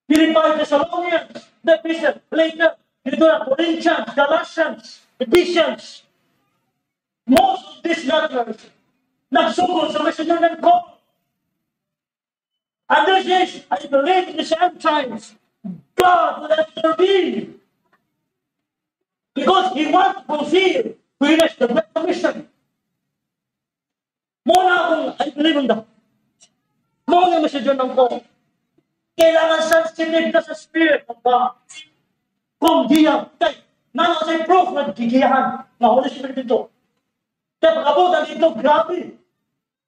Speaker 1: Philippi Thessalonians, the Ephesian, later, ito na Corinthians, Galatians, Ephesians. Most of these letters nagsugod sa Macedonian Paul. And this is, I believe in the end times, God will intervene. Because He wants to fulfill, finish the Great Commission. Muna akong, I believe in that. Muna Macedonian Paul. Kailangan sensitive ka sa Spirit of God. Kung diyan, nang sa proof na gigiyahan na Holy Spirit dito. Kaya pagkabutan dito, grabe.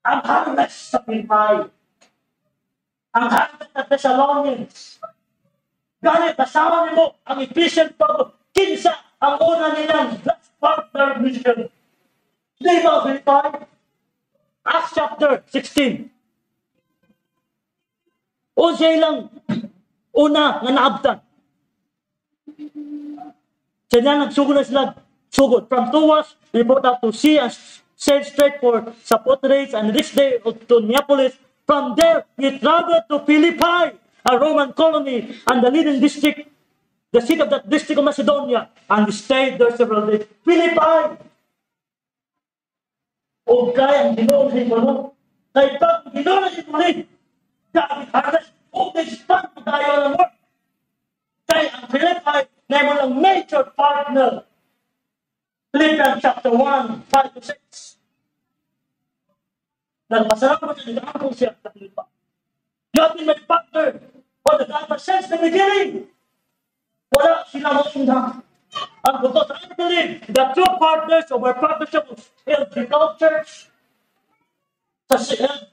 Speaker 1: Ang harvest sa Pilipay. Ang harvest sa Thessalonians. Ganit, kasama niyo ang Ephesian Pablo. Kinsa ang una nilang last partner mission. Di ba, Pilipay? Acts chapter 16. O siya lang una nga naabtan. Siya na nagsugod na sila. Sugod. From Troas, we brought out to sea and sailed straight for Samothrace and reached there to Neapolis. From there, we traveled to Philippi, a Roman colony and the leading district, the seat of that district of Macedonia, and we stayed there several days. Philippi! O kaya ang ginoon sa ito, kaya pag ginoon sa ito, kaya harvest, o expand tayo ng work. Kaya ang Philippi na mo ng major partner. Philippians chapter 1, 5 to 6. Nagpasarap mo siya, nag-aangkong siya sa Philippi. You have been my partner for the God since the beginning. Wala sila masundan. Ang buto sa I believe, the true partners of our partnership of Electrical Church,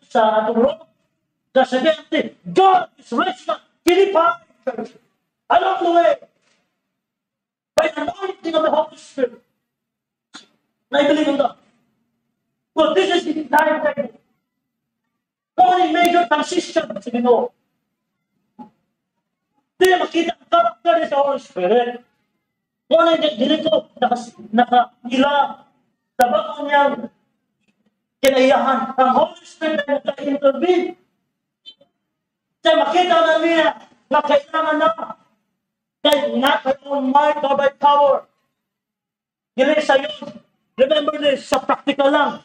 Speaker 1: sa Rome, the Sedente, God is raising up Philippi Church along the way by the anointing of the Holy Spirit. I believe in that. Well, this is the time table. Only major transition sa Ginoo. Hindi makita ang character sa Holy Spirit. Only dito naka-ila sa bakong niyang kinaiyahan. Ang Holy Spirit ay naka-intervene. Kaya makita na niya na kailangan na Kaya not by own might nor by power. Dili sa yun. Remember this, sa practical lang.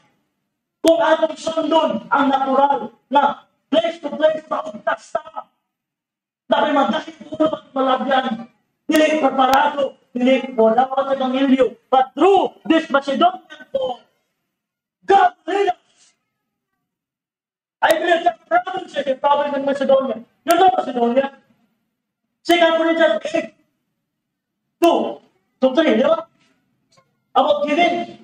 Speaker 1: Kung atong sundon ang natural na place to place maugtas ta. Dahil magdahil ulo at malabyan. Dili preparado, dili wala sa Pangilyo. But through this Macedonian Paul, God lead us. I believe that province is a province in Macedonia. You know Macedonia? 2 Corinthians 8, 2 to 3, di ba? About giving.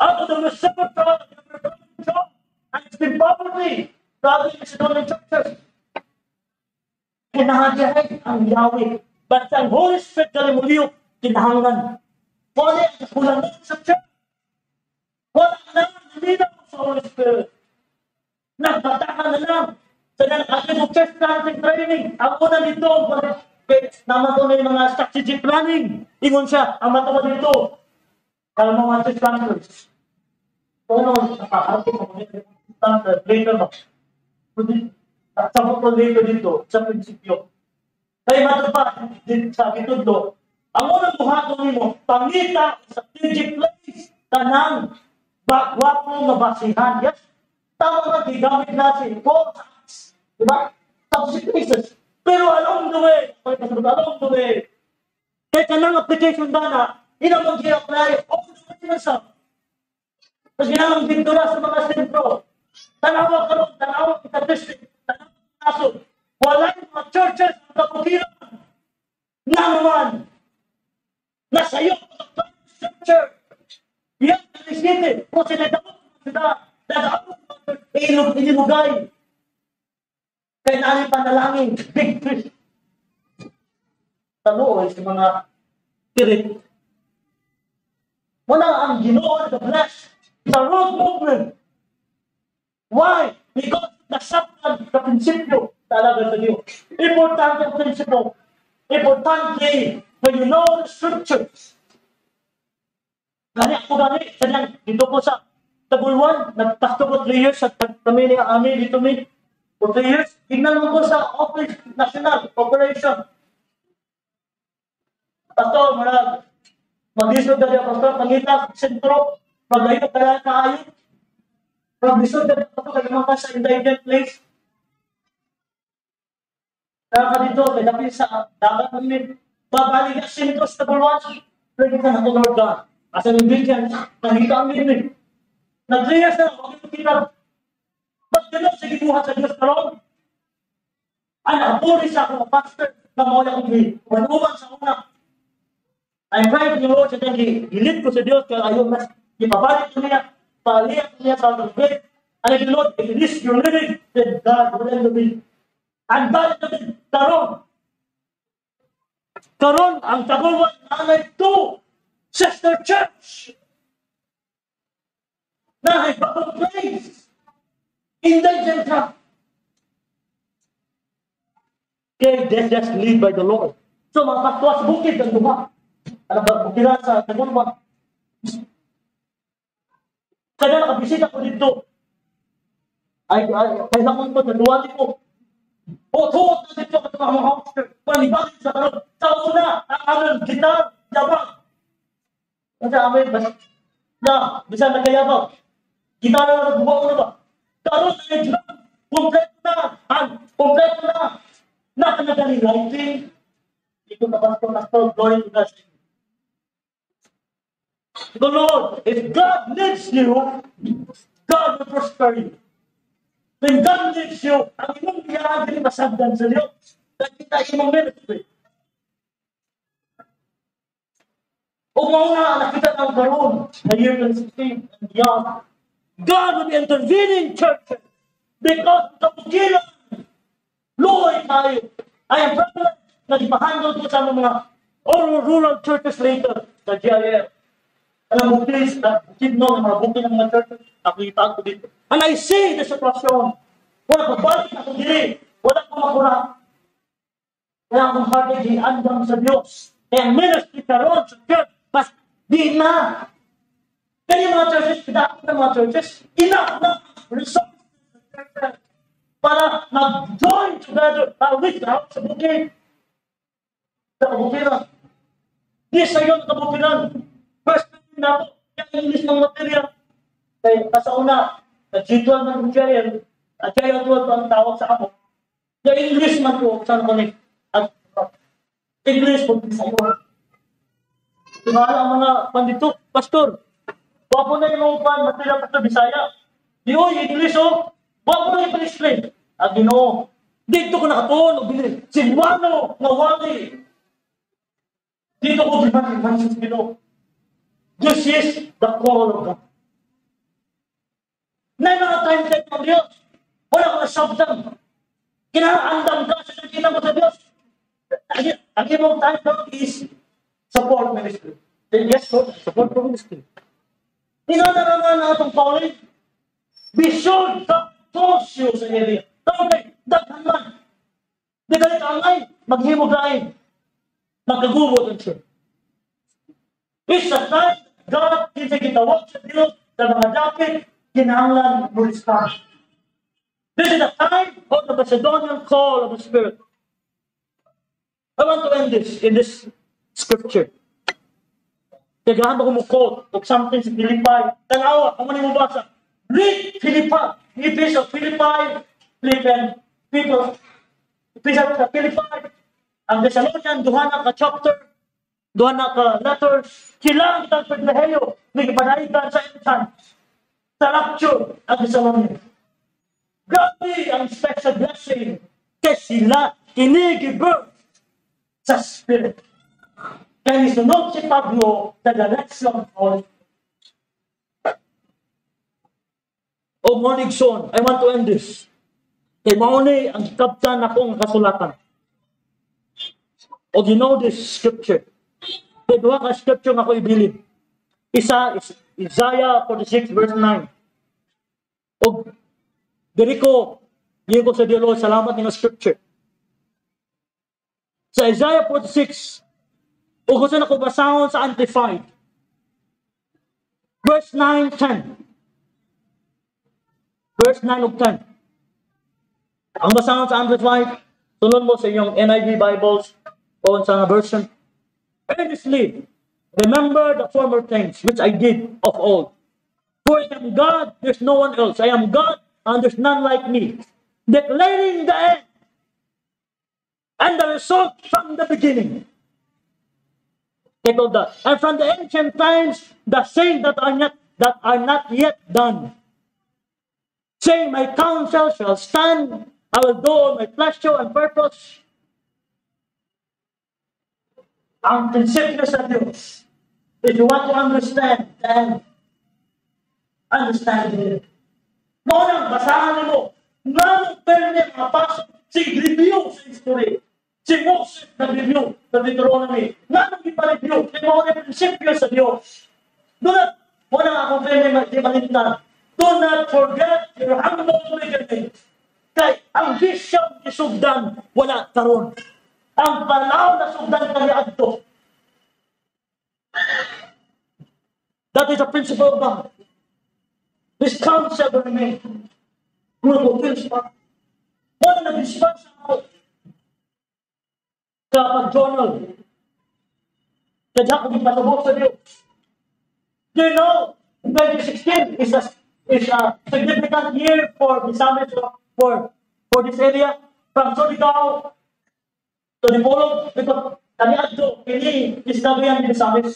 Speaker 1: Out of the reciprocal job, and it's been poverty. Probably Macedonian churches. Kinahadyahin ang Yahweh. But ang Holy Spirit na limuliw, kinahanglan. Wala ang kulangan sa church. Wala na nalinaw sa Holy Spirit. Nagpatakan na lang. Sa akin ng church planting training. Ang una dito, naman ito na yung mga strategic planning. Ingon siya, ang matawa dito. Kaya mga church planters. Ano, nakakarating ako nito. Later ba? Sabot ko later dito, sa prinsipyo. Kaya matapa, sa gitudlo, ang unang buhaton nimo, pangita sa strategic place, kanang bagwapo na basihan. Yes? Tama na, gigamit natin. Four acts. Diba? Subject places. Pero along the way, along the way, kaya kanang application ba na, inamang i-apply, all the way na sa. Tapos ginamang bintura sa mga sentro. Tanawa ka ron, tanawa kita district, tanawa kaso. Wala yung mga churches ang kapugiran. Na naman, nasa iyo, church. Yan, nanisite, kung sinadamot sila, dadamot, ilog, ilimugay. Kaya namin panalangin, big fish. Talo sa mga kirit. Wala ang Ginoo the blessed. Sa road movement. Why? Because nasabtan sa prinsipyo talaga sa Diyos. Importante ang prinsipyo. Importante when you know the scriptures. Gani ako gani. Dito po sa Tagulwan, nagtakto ko 3 years at kami ni Ami dito mi. For 3 years, tignan mo ko sa Office National Operation. Pastor, mag-isod na niya, Pastor, pangita, sentro, pag-ayot kaya kaayo. Mag-isod na niya, Pastor, kaya naman sa indigent place. Kaya ka dito, may dapat sa dagat namin, babalik ang sentro sa Tagulwan. Pwede ka na ito, Lord God. Asa yung bigyan, nakita ang bigyan. Nag-3 years na, huwag ito kita. Ba't gano'n sa gibuhat sa Diyos karoon? Ay, nakapuri sa ako, pastor, na mawala kong manuman sa una. I'm praying to the Lord, sa gilid ko sa Diyos, kaya ayaw mas, ipabalik ko niya, paliyak ko niya sa other faith. And if the Lord, if it is your living, then God will end the will. And God will end the karoon. Karoon, ang Tagulwan, nanay 2, sister church. Na ibang place. Indigent ka. Okay, that's just lead by the Lord. So, mga patwas bukid ang duha. Alam ba, bukiran sa Tagulwan. Kaya nakabisita ko dito. Ay, kailangan ko, naduwali ko. O, tuot na dito ka mga hoster. Panibalik sa karoon. Sa una, ang aming gitar, yabang. Kasi amin, na, bisa nagkayabang. Gitar na nagbubaw na ba? Karoon na yung drum. Kompleto na. Kompleto na. Nakanagaling lighting. Ito na ba ito na ito? Glory to God. The Lord, if God needs you, God will prosper you. When God needs you, ang imong biyagin masagdan sa Diyos. Dahil kita imong ministry. O mauna, nakita ng karoon na year 2016 and beyond. God will be intervening churches because kapugilan, luoy tayo. I am privileged na ipahandle ko sa mga rural churches later sa GIF. Alam mo, please, kidno ng mga bukid ng mga churches, nakita ko dito. And I see the situation. Wala ko balik ako diri. Wala ko makura. Kaya akong heart ay andam sa Diyos. Kaya ministry karoon sa church, mas di na. Kaya yung mga churches, pinakot ng mga churches, enough na resources para mag-join together with the house sa bukid. sa kabutiran. Di sa iyo kabutiran. First na ako, yung English ng material. Kaya sa una, nag-G12 ng Jael, at Jael 12 ang tawag sa ako. Yung English man po, saan ko at English po sa iyo. Tingala ang mga pandito, pastor, wapo na yung upan, material pa Bisaya. Di o, English o, wapo na yung pa-explain. At Ginoo, dito ko nakatuon, si Wano, nawali. Dito ko diman sa Ginoo. This is the call of God. Na mga time tayo ng Diyos, wala ko nasabtan. Kinaandam ka sa nakita mo sa Diyos. Ang ibang time now is support ministry. Yes, Lord, support ministry. Tinanaraman na itong calling. Be sure to force you sa area. Tapos, daghan man. Di galit ang ay, maghimog ay. Magkagubot ang siya. It's a time God kinsa gitawag sa Diyos sa mga dapit, kinahanglan mo respond. This is the time of the Macedonian call of the Spirit. I want to end this in this scripture. Kagahan ba kumuquote of something sa Philippi? Tanawa, kung ano mo basa. Read Philippi. Epistle of Philippi, Philippian people. Epistle of Philippi. Ang Thessalonian, duha na ka chapter, duha na ka letters. Kailangan kitang pribilehiyo. May kapanayigan sa insan. Sa rapture, ang Thessalonian. Grabe ang special blessing. Kaya sila kinigibirth sa Spirit. Kaya isunod si Pablo sa direction of morning son. I want to end this. Kaya mauni ang kaptan akong kasulatan. O you know this scripture. Kaya duha ka scripture nga ako ibilin. Isa is Isaiah 46 verse 9. O diri ko, hindi ko sa Diyos, salamat ng scripture. Sa Isaiah 46, o kung saan ako basahon sa Amplified, verse 9, 10. Verse 9 of 10. Ang basahon sa Amplified, sunod mo sa inyong NIV Bibles o sa version. Earnestly, remember the former things which I did of old. For I am God, there's no one else. I am God, and there's none like me. Declaring the end and the result from the beginning. Take all that. And from the ancient times, the things that are not yet done. Saying, my counsel shall stand. I will do all my pleasure and purpose. Ang prinsipyo sa Diyos. If you want to understand, then understand it. Noong basahan mo, nang pwede mapasok si review sa history. Si Moses nag-review sa Deuteronomy. Nang ipa-review, kaya mga prinsipyo sa Diyos. Do not, wala akong pwede malimtan. Do not forget your humble beginning. Kay ang vision ni Sugdan, wala karon. Ang panahon na Sugdan kaniadto. That is the principle of God. This counsel will remain. Kung mag-fulfill pa. Wala nag-dispatch ako. Sa pag-journal. Kaya kung ipasabot sa Diyos. Do you know, 2016 is a significant year for the summit for this area. From Surigao to the Polo, because kaniadto, ini isnaguyan din sa amin.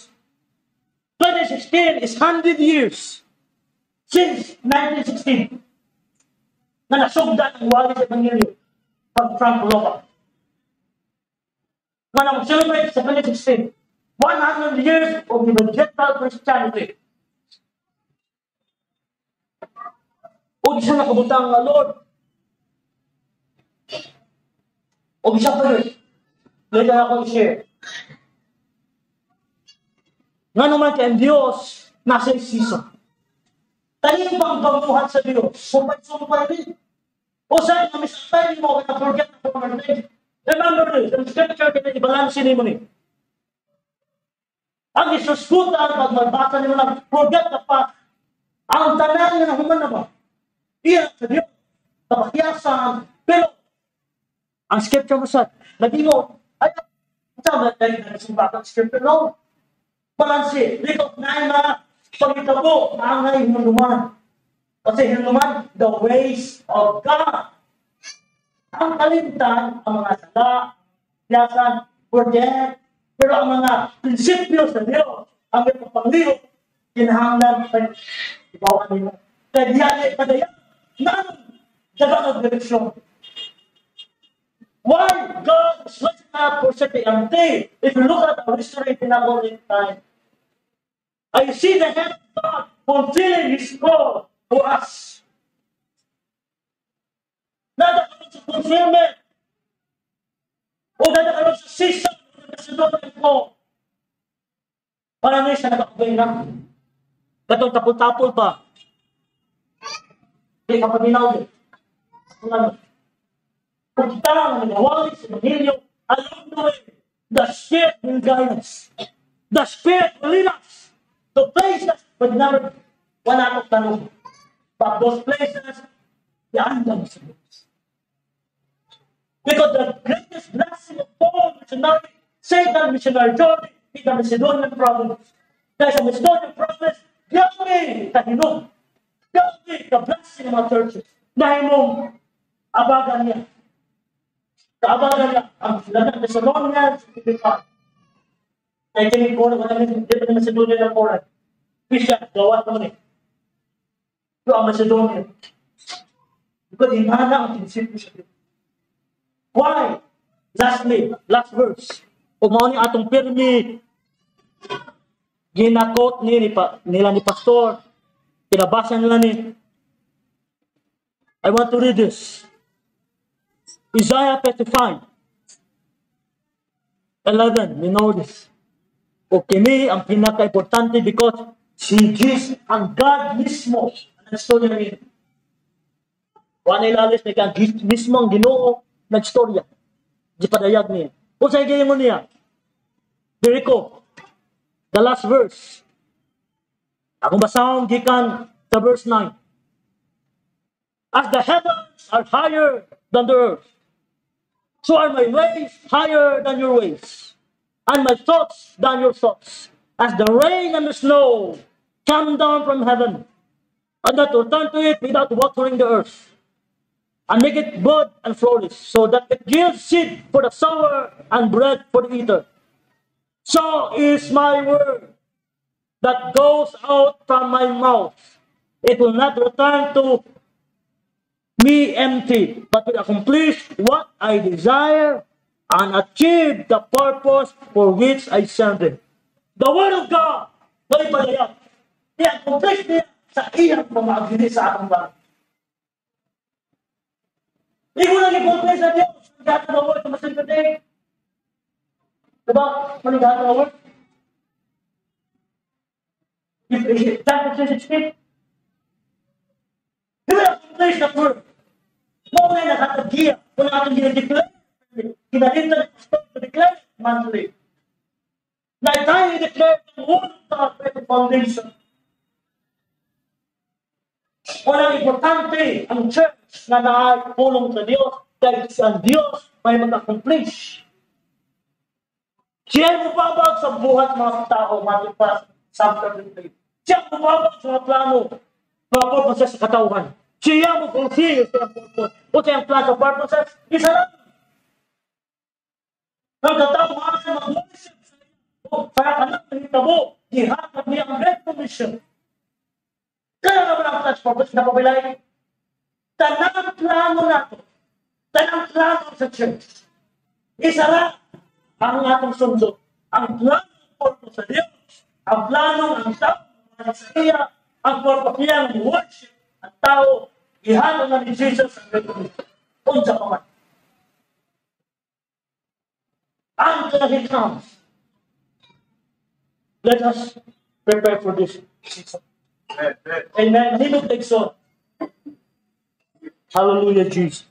Speaker 1: 2016 is 100 years since 1916 na nasugdan ang wali sa Evangelyo from Frank Lopa. When I'm celebrating sa 2016, 100 years of evangelical Christianity. O isa na kabutang nga Lord. O isa pa rin. Pwede na akong share. Nga naman kaya ang Diyos nasa season. Tayo bang bamuhan sa Diyos? Sumpay-sumpay rin. O saan na misapay mo kaya forget na former things. Remember this, ang scripture kaya ibalansin mo ni. Ang isuskutan pag magbasa nyo lang, forget the past. Ang tanan na nahuman na ba? Iyan sa Diyos, kapakyasan, pero ang scripture mo sa, nag-ingon, ay, Sama tayo na nasimba ng scripture, no? Balansi, dito na mga pagkitabo, maangay hinuman. Kasi hinuman, the ways of God. Ang kalimtan, ang mga sala, yasan, forget, pero ang mga prinsipyo sa Diyos, ang ipapangliw, kinahanglan pa ibawan nila. Kaya diyan ay padaya, nang dagang direksyon. Why God is watching out for certain empty? If you look at our history in our own time, I see the hand of God fulfilling His call for us. Nadakaroon sa fulfillment. O nadakaroon sa season na sinunan ko. Para na siya nakakabay na. Katong tapol-tapol pa. Hindi ka paminaw din. Kung kita lang nagawali sa Manilyo, along the way, the Spirit will guide us. The Spirit will lead us to places but never wala akong tanong. But those places, iandam sa Diyos. Because the greatest blessing of all missionary, Satan missionary journey in the Macedonian province. Dahil sa Macedonian province, grabe kahinog. Grabe the blessing of our churches. Dahil mong abagan niya. Kaabagan niya ang lahat ng Macedonian sa Pilipinas. Dahil kinig ko na kung dito ng Macedonian ng Poland. Kisya, gawat naman eh. Ito ang Macedonian. Because hinana ang prinsipyo sa Diyos. Why? Lastly, last verse. Kung mao ni atong pirmi, ginakot nila ni pastor, kinabasa nila ni. I want to read this. Isaiah 55, 11. We know this. O kini ang pinaka-importante because si Jesus ang God mismo ang storya niya. Wala ilalis na kang mismo ang Ginoo nagstorya. Di padayag niya. Kung sa higay mo niya, Jericho, the last verse. Akong basahon gikan sa verse 9. As the heavens are higher than the earth, so are my ways higher than your ways, and my thoughts than your thoughts. As the rain and the snow come down from heaven, and that return to it without watering the earth, and make it bud and flourish, so that it yields seed for the sower and bread for the eater. So is my word that goes out from my mouth. It will not return to me empty, but will accomplish what I desire and achieve the purpose for which I sent it. The word of God, may palayag. I-accomplish niya sa iyang pamagini sa atong bahay. Hindi mo lang i-confess sa Diyos. Manigahan ng award sa masinpating. Diba? Manigahan ng award. John 16. Hindi mo lang i-confess that word. Mo na nakatagiya. Kung natin ginadeclare. Kinalinta ng pastor to declare monthly. Na tayo i-declare ng word of the foundation. Walang importante ang church na nakapulong sa Diyos dahil ang Diyos may mag-accomplish. Siya ang bubabag sa buhat mga tao, matipas, subsequently. Siya ang bubabag sa mga plano, mga purposes sa katauhan. Siya ang mag-fulfill sa purpose. O siya ang plano sa purposes, isa lang. Ang katauhan sa mag-worship sa iyo, para anak ng hitabo, ihatag niya ang Great Commission. Kaya naman ang touch purpose na pabilay. Tanang plano nato. Tanang plano sa church. Isa lang ang atong sundot. Ang plano ng purpose sa Diyos. Ang plano ng tao sa iya. Ang purpose niya ng worship. Ang tao, ihalo na ni Jesus ang gagawin. Unsa pa man. Until He comes. Let us prepare for this season. Amen. He will take so. Hallelujah, Jesus.